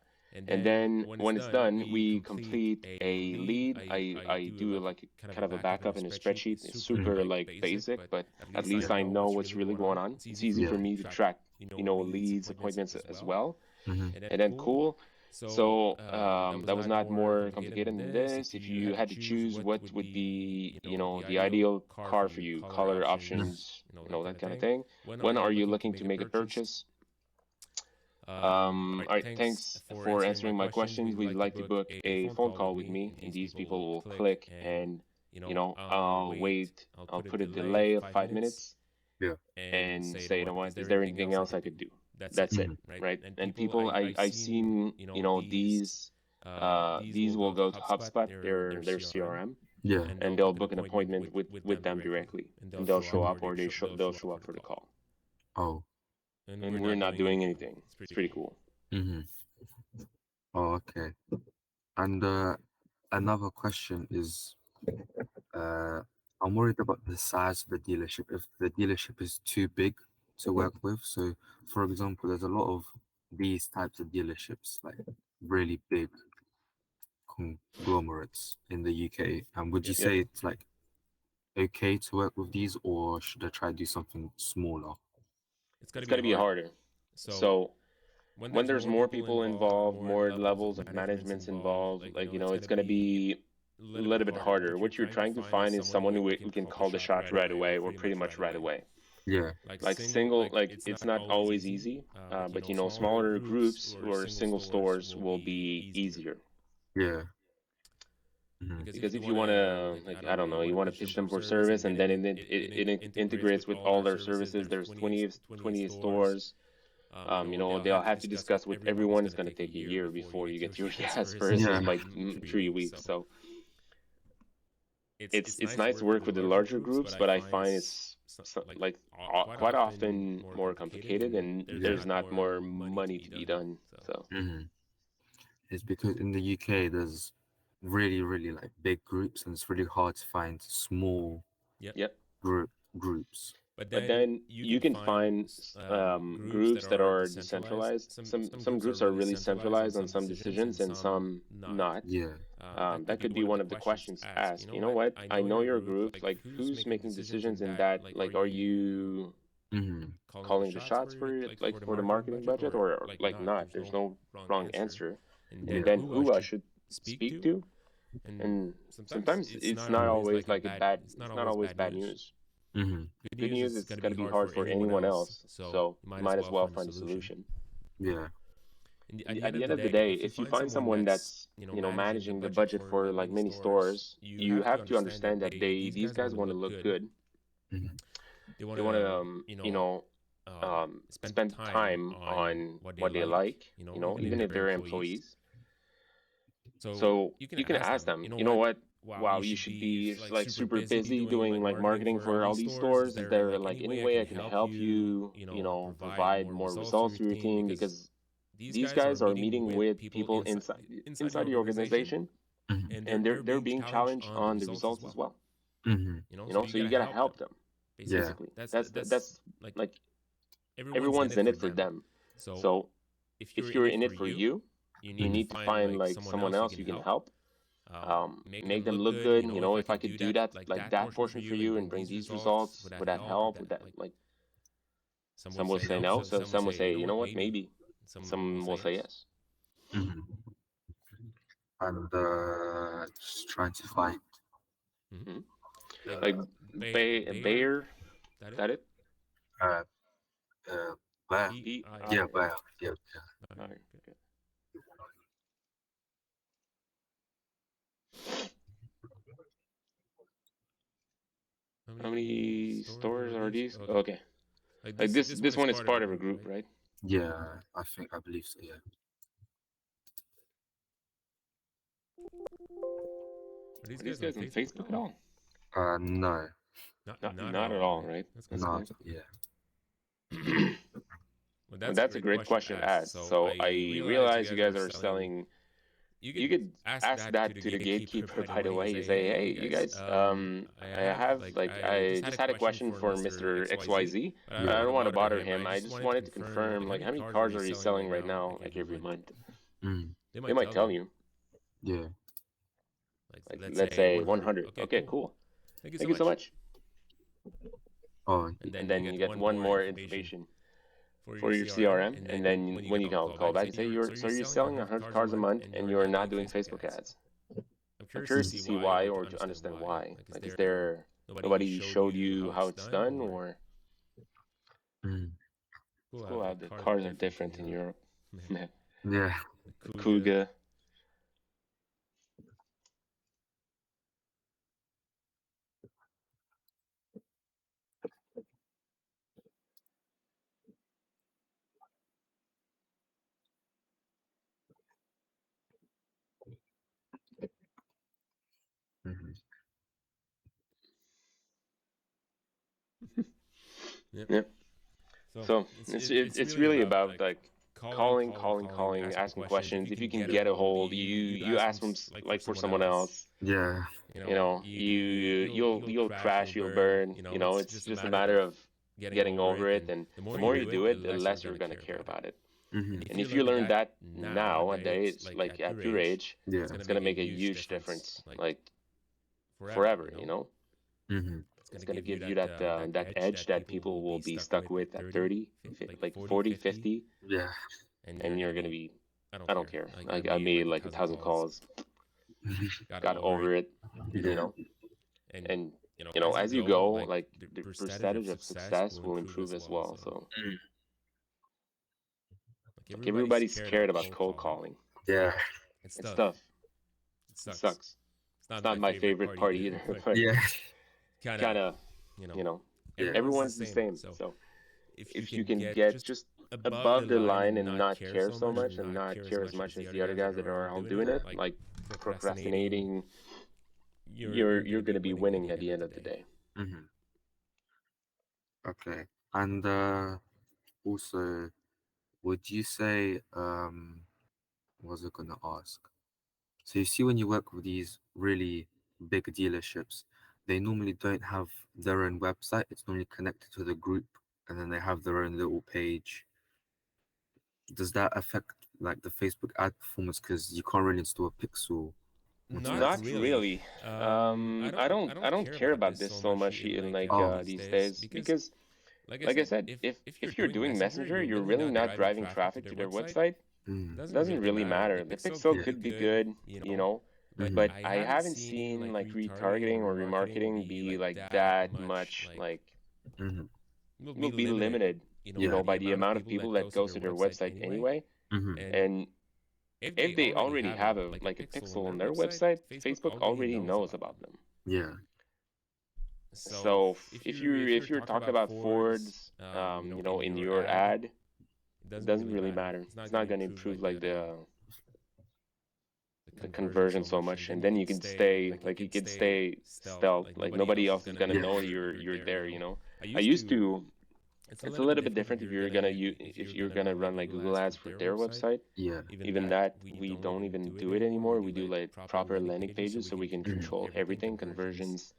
And then when it's done, we complete a lead. I do like kind of a backup in a spreadsheet. It's super like basic, but at least I know what's really going on. It's easy Yeah, for me to track, leads, appointments as well. mm-hmm. And then cool. So that was not more complicated than this. If you had to choose what would be, the ideal car for you, color Mm. options, that kind of thing. When are you looking to make a purchase? All right, thanks for answering my questions. We'd like to book a phone call with me, and these people will click and, I'll wait. I'll put a delay of 5 minutes Yeah, and say, what, is there anything else I could do? That's it, mm. right? And people, I've seen, these will go to HubSpot, their CRM, Yeah, and they'll book an appointment with them directly, and they'll show up, or they'll show up for the call, oh, and we're not doing anything. It's pretty cool. mm-hmm. Oh, okay. And another question is, uh, I'm worried about the size of the dealership. If the dealership is too big to work with, so for example, there's a lot of these types of dealerships, like really big conglomerates in the UK. And would you Yep. say it's like okay to work with these, or should I try to do something smaller? It's got to be harder. So when there's more people involved, more levels of managements involved, like, it's going to be a little bit harder. What you're trying to find is someone who can call the shots right away or pretty much right away. Yeah, Like single, like it's not always easy, but smaller groups or single stores will be easier. yeah. Mhm. Because if you want to, like, I don't know, you want to pitch them for service and then it integrates with all their services. There's 20 stores. They'll have to discuss with everyone. It's going to take a year before you get your yes versus Yeah. like 3 weeks. So it's nice to work with the larger groups, but I find it's like quite often more complicated and Yeah. there's not more money to be done. So Mhm. It's because in the UK there's really, really like big groups, and it's really hard to find small yeah. groups. But then you can find groups that are decentralized. Some groups are really centralized on some decisions and some not. Yeah. That could be one of the questions to ask. You know what? I know your group. Like, who's making decisions in that? Like, are you Mm-hmm. calling the shots for like for the marketing budget or like not? There's no wrong answer. And Yeah. then who I should speak to? And sometimes it's not always like a bad. It's not always bad news. Mm-hmm. Good news is it's going to be hard for anyone else, so you might as well find a solution. Yeah. At the end of the day, if you find someone that's, managing the budget for like many stores, you have to understand that these guys want to look good. Mm-hmm. They want to, spend time on what they like, even if they're employees. So you can ask them, you know what? Wow, you should be like super busy doing like marketing for all these stores. Is there like any way I can help you, provide more results to your team? Because these guys are meeting with people inside the organization, Mm-hmm. and they're being challenged on the results as well. Mm-hmm. So you gotta help them, Yeah. basically. That's like everyone's in it for them. So if you're in it for you, you Mm-hmm. need to find like someone else you can help, make them look good. If I could do that, like that portion for you and bring these results, would that help? Would that like some will say no, so some will say, you know what, maybe. Some will say yes. Mm-hmm. And just trying to find Hmm. uh Like Bayer, is that it? uh uh where? Yeah, BI. where? Yeah. All right, good. How many stores are these? Okay, like this one is part of a group, right? Yeah, I believe so, yeah. Are these guys on Facebook at all? No. Not at all, right? That's No, good. yeah. Well, that's a great question to ask. So I realize you guys are selling. You could ask that to the gatekeeper, by the way. You say, hey, you guys, I just had a question for Mr. XYZ, but I Yeah. don't want to bother him. I just wanted to confirm, like, how many cars are you selling right now, like every month? Mm, They might tell you, yeah. like, let's say 100. Okay, cool. Thank you so much. Oh, And then you get one more information for your CRM, and then when you call back and say you're selling 100 cars a month and you're not doing Facebook ads. I'm curious to see why or to understand why. Like, is there nobody showed you how it's done, or mm, it's cool how the cars are different in Europe. yeah. The Kuga. Mhm. Yeah. So it's really about like calling, asking questions. If you can get a hold, you ask them like for someone else. Yeah. You'll crash, you'll burn. It's just a matter of getting over it. And the more you do it, the less you're gonna care about it. Mm-hmm. And if you learn that now at the age, like at your age, Yeah. it's gonna make a huge difference, like forever. Mm-hmm. It's gonna give you that edge that people will be stuck with at 30, like 40, 50, Yeah. and you're gonna be, I don't care. Like I made like 1,000 calls, got over it, you Yeah. know. And as you go, like the percentage of success will improve as well. So Mm. like everybody's scared about cold calling. Yeah. It's tough. It sucks. It's not my favorite part either, but Yeah. kind of, you know, Yeah. everyone's the same. So if you can get just above the line and not care so much and not care as much as the other guys that are all doing it, like procrastinating, you're gonna be winning at the end of the day. Mm-hmm. Okay. And also, would you say what was I gonna ask? So you see when you work with these really big dealerships, they normally don't have their own website. It's normally connected to the group and then they have their own little page. Does that affect like the Facebook ad performance because you can't really install a pixel onto their Not really. I don't care about this so much in like Oh, these days because like I said, if you're doing Messenger, you're really not driving traffic to their website. mm, Doesn't really matter. The pixel yeah. could be good, Mm-hmm. but I haven't seen like retargeting or remarketing be like that much. Like Mm-hmm. will be limited, Yeah. by the amount of people that goes to their website anyway. Mm-hmm. And if they already have a like a pixel on their website, Facebook already knows about them. Yeah. So if you're talking about Fords, in your ad, it doesn't really matter. It's not going to improve like the conversion so much, and then you can stay stealth. Like nobody else is going to Yeah. know you're there. I used to. It's a little bit different if you're gonna run like Google Ads for their website. Yeah. Even that, we don't even do it anymore. We do like proper landing pages so we can Mm-hmm. control everything, conversions,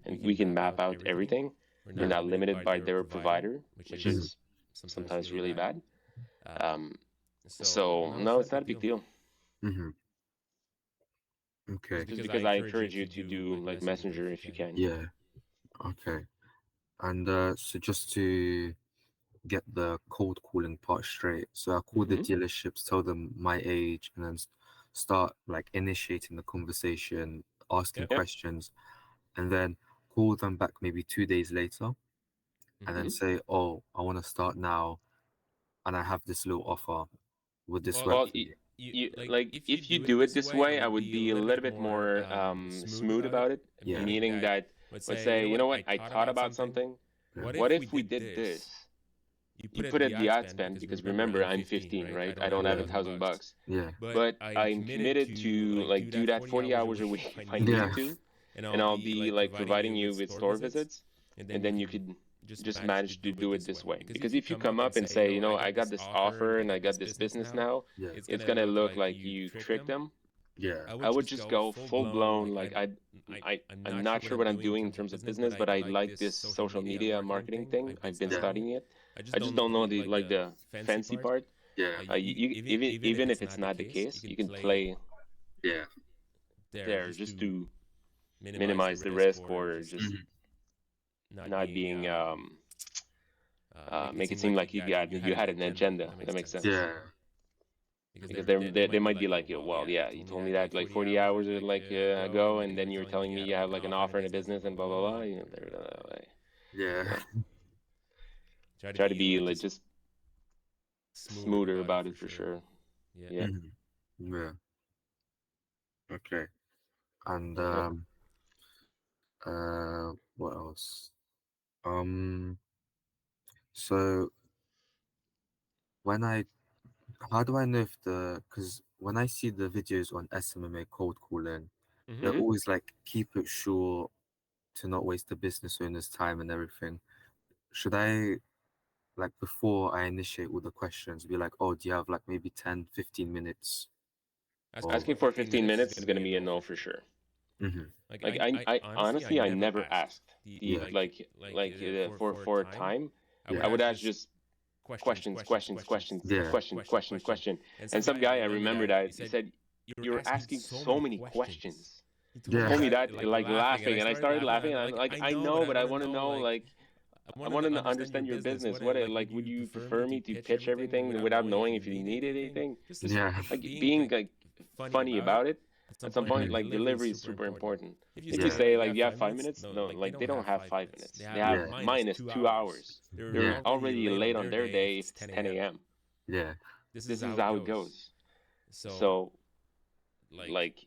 and we can map out everything. We're Yeah. not limited by their provider, which Mm-hmm. is sometimes really bad. Um, so no, it's not a big deal. Mm-hmm. Okay. Just because I encourage you to do like Messenger if you can. Yeah. Okay. And so just to get the cold calling part straight. So I call the Hmm. dealerships, tell them my age, and then start like initiating the conversation, asking Yep. questions, and then call them back maybe 2 days later, and then Hmm. say, "Oh, I want to start now, and I have this little offer. Would this work Well, for you?" you like if you do it this way, I would be a little bit more smooth about it, Yeah. meaning that let's say, you know what, I thought about something. Yeah. What if we did this? You put it the ad spend because remember I'm 15, right? I don't have Yeah. $1,000, Yeah. but I'm committed to like do that 40 hours a week if I Yeah. need to, and I'll be like providing you with store visits, and then you could just manage to do it this way. Because if you come up and say, I got this offer and I got this business now, Yeah. it's gonna look like you tricked them. Yeah. I would just go full blown, like I'm not sure what I'm doing in terms of business, but I like this social media marketing thing. I've been Yeah. studying it. I just don't know the fancy part. Yeah. Even if it's not the case, you can play Yeah. there just to minimize the risk or just Mhm. not being make it seem like you had an agenda. If that makes sense. Yeah. Because they might be like, well, yeah, you told me that like 40 hours or like ago, and then you're telling me you have like an offer in a business and blah blah blah. They're like, Yeah. you know, try to be like just smoother about it for sure. Yeah. Mhm. Yeah. Okay. And Yep. what else? Um, so when I how do I know if because when I see the videos on SMMA cold calling, they're Hmm. always like keep it short to not waste the business owner's time and everything. Should I like before I initiate all the questions, be like, oh, do you have like maybe 10, 15 minutes? Or Asking for 15 minutes is going to be a no for sure. mm-hmm. Like I honestly I never asked the Yeah, for time. yeah, I would ask just yeah, question. And some guy I remembered he said you're asking so many questions. He yeah, told me that like laughing, and I started laughing, and I'm like, I know, but I want to know like I want to understand your business. What like would you prefer me to pitch everything without knowing if you needed anything? yeah, Like being like funny about it. At some point, mm-hmm. like delivery is super important. If you Yeah, say like you have 5 minutes, no, like they don't have 5 minutes. They have yeah, -2 hours. They're yeah, already late on their day if it's 10 a.m. yeah, This is how it goes. So like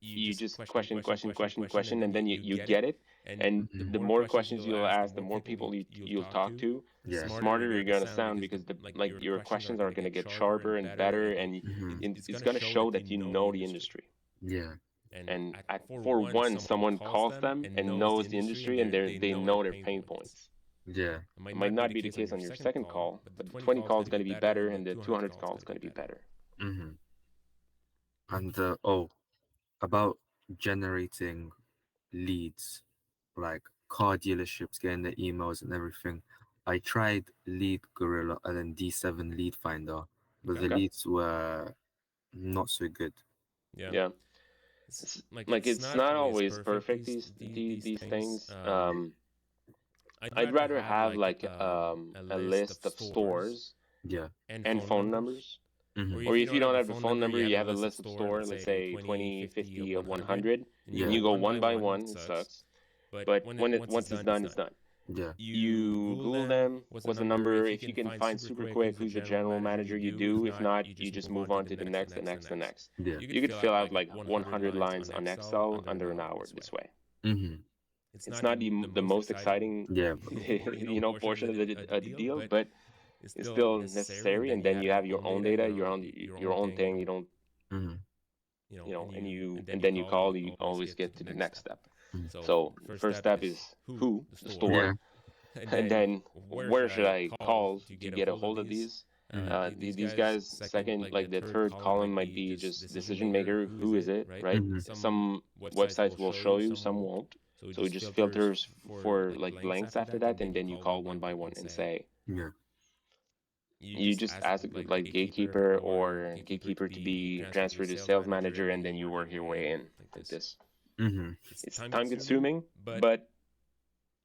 you just question, and then you get it. And mm-hmm. the more questions you'll ask, the more people you'll talk to, the Yeah, smarter you're gonna sound because the like your questions are gonna get sharper and better, and mm-hmm. it's gonna show that you know the industry. Yeah, And for one, someone calls them and knows the industry and they know their pain points. yeah, It might not be the case on your second call, but the 20 call is going to be better and the 200 call is going to be better. mm-hmm. And oh, about generating leads, like car dealerships getting the emails and everything. I tried Lead Gorilla and then D7 Lead Finder, but the Okay. leads were not so good. Yeah. It's like it's not always perfect these things. I'd rather have like a list of stores Yeah. and phone numbers. Mm-hmm. Or if you don't have the phone number, you have a list of store, let's say 20, 50, or 100, and Yeah. you go one by one. It sucks. But once it's done, it's done. Yeah. You Google them. What's the number? If you can find super quick who's the general manager, you do. If not, you just move on to the next, the next, the next. Yeah. You could fill out like 100 lines on Excel under an hour this way. Mm-hmm. It's not the most exciting, Yeah. portion of the deal, but it's still necessary. And then you have your own data, your own thing. You don't, Mm-hmm. and then you call. You always get to the next step. Mm-hmm. So the first step is who the store, Yeah. and then where should I call to get a hold of these? Mm-hmm. These guys. Second, like the third column might be just decision maker. Who is it, right? Mm-hmm. Some websites will show you, some won't. So it just filters for like blanks after that, and then you call one by one and say, Yeah. you just ask like gatekeeper to be transferred to sales manager, and then you work your way in like this. Mm-hmm. It's time consuming, but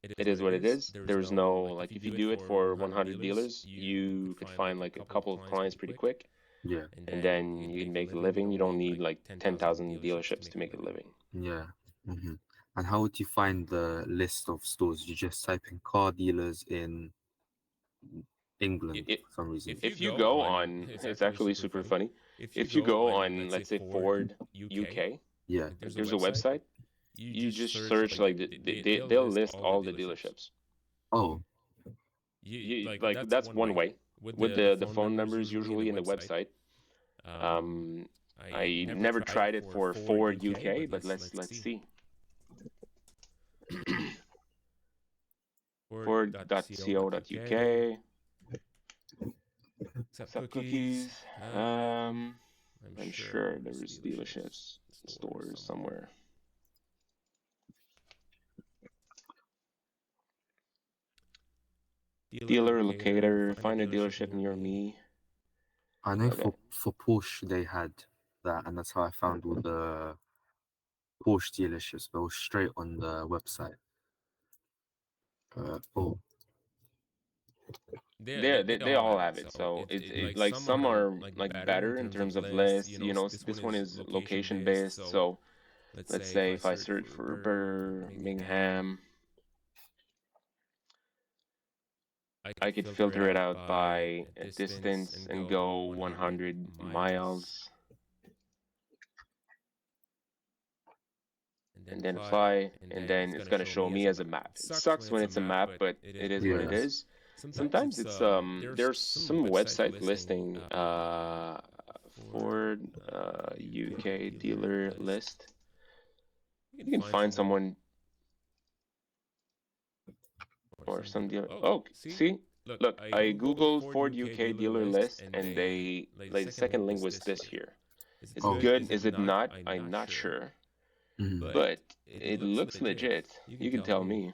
it is what it is. There's no like if you do it for 100 dealers, you could find like a couple of clients pretty quick, Yeah. and then you can make a living. You don't need like 10,000 dealerships to make a living. Yeah. Mm-hmm. And how would you find the list of stores? You just type in car dealers in England It, for some reason. if you go on, it's actually super funny. If you go on, let's say Ford UK, Yeah. like there's a website. You just search like they'll list all the dealerships. Oh. You like that's one way with the phone numbers usually in the website. Um, I never tried it for Ford UK, but let's see. Ford.co.uk. Accept cookies. I'm sure there's dealerships, stores somewhere. Dealer locator. Find a dealership near me. I know Okay. for Porsche they had that, and that's how I found all the Porsche dealerships. But it was straight on the website. Oh, They all have it. So it like some are like better in terms of list. This one is location based. So let's say if I search for Birmingham, I could filter it out by a distance and go 100 miles and then apply, and then it's gonna show me as a map. It sucks when it's a map, but it is what it yeah. is. Sometimes it's there's some website listing for UK dealer list. You can find someone or some dealer. Oh, see, Look, I googled Ford UK dealer list, and they like the second link was this here. Is it Oh, good? Is it not? I'm not sure, mhm. but it looks legit. You can tell me,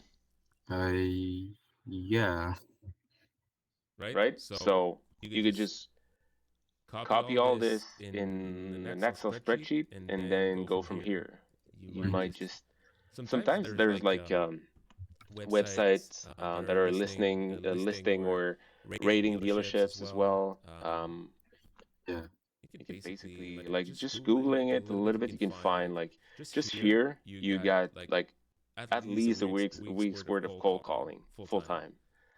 Yeah. right? So you could just copy all this in an Excel spreadsheet and then go from here. You Mhm. might just sometimes there's like websites that are listing or rating dealerships as well. Yeah. You could basically like just Googling it a little bit, you can find like just here you got like at least a week's worth of cold calling full time.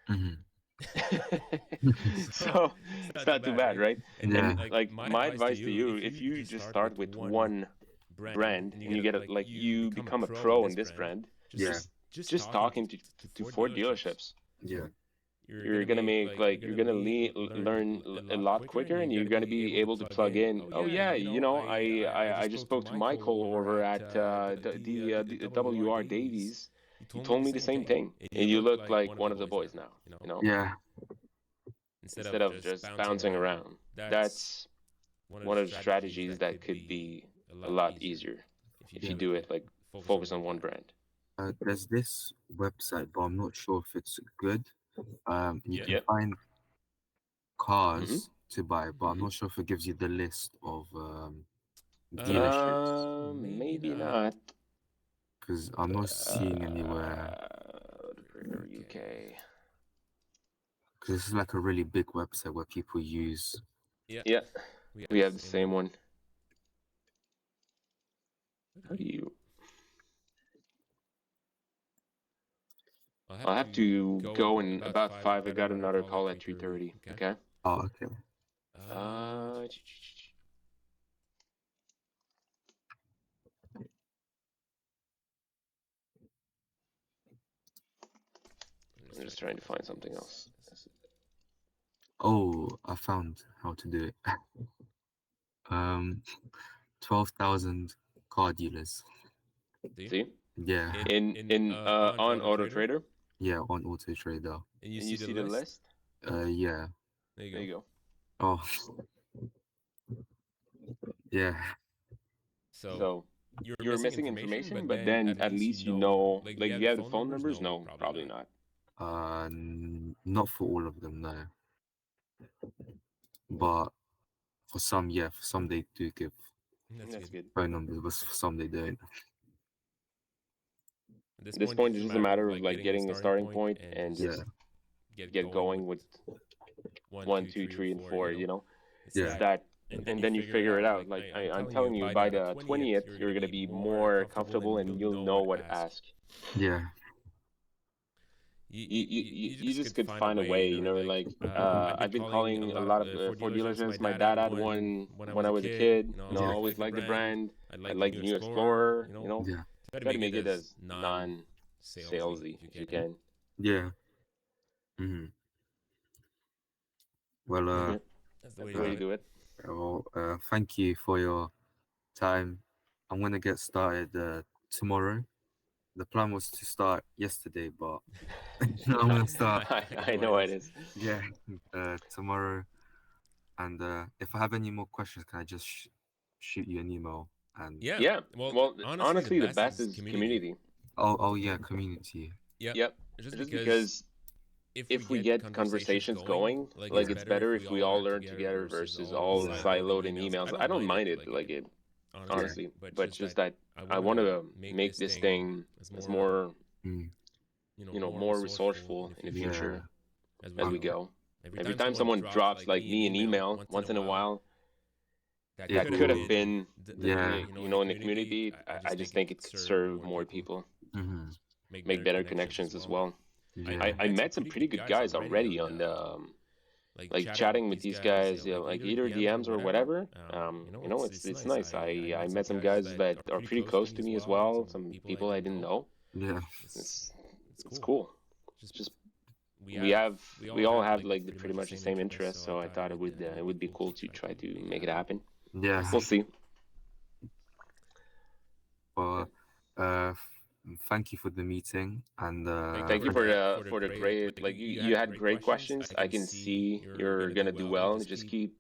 Mhm. So it's not too bad, right? Yeah. And like my advice to you, if you just start with one brand and you get it like you become a pro in this brand, Yeah. just talking to four dealerships, Yeah. you're gonna make like you're gonna learn a lot quicker, and you're gonna be able to plug in. Oh yeah, I just spoke to Michael over at the WR Davies. He told me the same thing, and you look like one of the boys now. Yeah. Instead of just bouncing around. That's one of the strategies that could be a lot easier if you Yeah. do it like focus on one brand. There's this website, but I'm not sure if it's good. You can Yep. find cars Mm-hmm. to buy, but I'm Mm-hmm. not sure if it gives you the list of dealerships Maybe not. because I'm not seeing anywhere. Trader UK. Because this is like a really big website where people use. Yeah, we have the same one. How do you? I'll have to go in about 5. I got another call at 3:30. Okay. Oh, okay. Uh, I'm just trying to find something else. Oh, I found how to do it. Um, 12,000 car dealers. See? Yeah, In on Auto Trader, yeah, on Auto Trader. and you see the list. Yeah. There you go. Oh, yeah, So you're missing information, but then at least you know, like, do you have the phone numbers? No, probably not. not for all of them, no. But for some, yeah, for some they do give That's good. phone numbers, but for some they don't. At this point, it's just a matter of like getting a starting point and Yeah, just get going with 1, 2, 3, and 4. It's yeah, that, and then you figure it out. Like I'm telling you, by the 20th, you're gonna be more comfortable and you'll know what to ask. yeah, You just could find a way, like I've been calling a lot of Ford dealerships. My dad had one when I was a kid. I yeah, always liked the brand. I like the new Explorer. yeah, Try to make it as non-salesy if you can. yeah. Hmm. Well, That's the way to do it. thank you for your time. I'm gonna get started tomorrow. The plan was to start yesterday, but I'm gonna start, I know it is. yeah, tomorrow. And if I have any more questions, can I just shoot you an email? And Yeah. Well, honestly, the best is community. oh yeah, community. Yep. Just because if we get conversations going, like Yeah, it's better if we all learn together versus all yeah, siloed in emails. I don't mind it, like it yeah. honestly, but just that I want to make this thing as more, Mm, more resourceful in the yeah. future as we Okay. go. Every time someone drops like me an email once in a while, It that could have will. been Yeah. in the community. I just think it could serve more people, Hmm. make better connections as well. Yeah. I met some pretty good guys already on the like chatting with these guys, like either DMs or whatever. It's nice. I met some guys that are pretty close to me as well. Some people I didn't know. Yeah. It's it's cool. Just we all have like pretty much the same interests, so I thought it would be cool to try to make it happen. Yeah. We'll see. But thank you for the meeting, and Thank you for the great, like you had great questions. I can see you're gonna do well, and just keep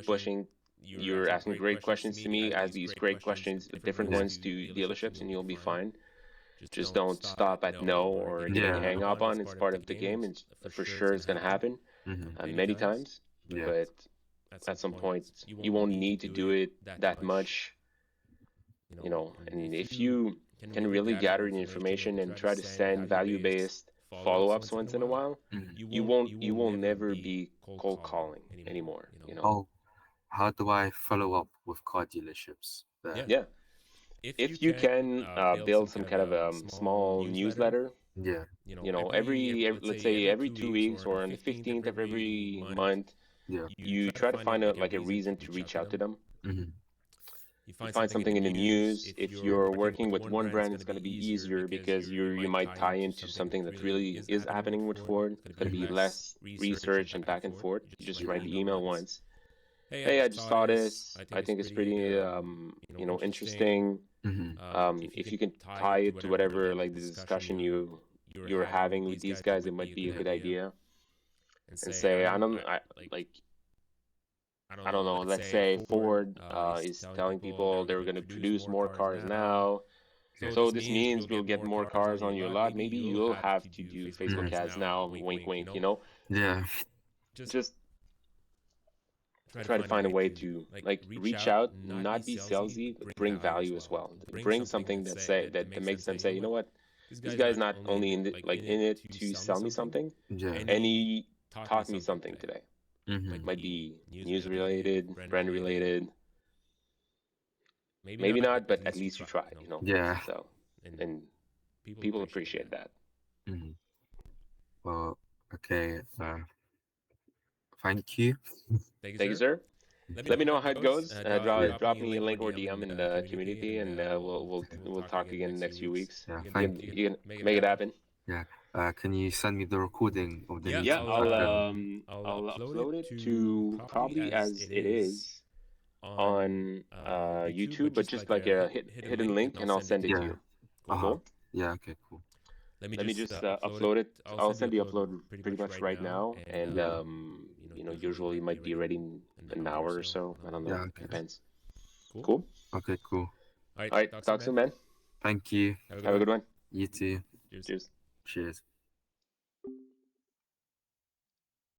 pushing. You're asking great questions to me. Ask these great questions, different yeah, ones to dealerships, and you'll be fine. Just don't stop at no or getting yeah, hang up on. It's part of the game, and for sure it's gonna happen hmm many times. yeah, But at some point, you won't need to do it that much, And if you can really gather the information and try to send value-based follow-ups once in a while, hmm you will never be cold calling anymore. Oh, how do I follow up with car dealerships there? Yeah. If you can build some kind of a small newsletter, Yeah, let's say every 2 weeks or on the 15th of every month, yeah, you try to find a reason to reach out to them. hmm You find something in the news. If you're working with one brand, it's going to be easier because you might tie into something that really is happening with Ford. It's going to be less research and back and forth. You just write yeah, the email once. Hey, I just saw this. I think it's pretty, interesting. hmm If you can tie it to whatever, like the discussion you're having with these guys, it might be a good idea. And say, I don't know, let's say Ford is telling people they're going to produce more cars now. So this means we'll get more cars on your lot. Maybe you'll have to do Facebook hmm ads now, wink, wink. yeah, Just try to find a way to like reach out, not be salesy, but bring value as well. Bring something that makes them say, you know what, this guy's not only in it to sell me something, yeah, and he taught me something today. hmm Might be news related, brand related, maybe not, but at least you tried. yeah. So, and people appreciate that. hmm Well, okay. Thank you. Thank you, sir. Let me know how it goes. Yeah, Drop me a link or DM in the community, and we'll talk again in the next few weeks. yeah. You Thank can you. you can make it happen. Yeah. Can you send me the recording of the Yeah, meeting after? I'll upload it to probably as it is on YouTube, but just like a hidden link, and I'll send it to Yeah. you. Uh-huh. Cool. Yeah. Okay. Cool. Let me just upload it. I'll send the upload pretty much right now, and Yeah. usually might be ready in an hour or so. I don't know. Yeah. Okay. Depends. Cool. Okay. Cool. All right. Talk soon, man. Thank you. Have a good one. You too. Cheers. Cheers.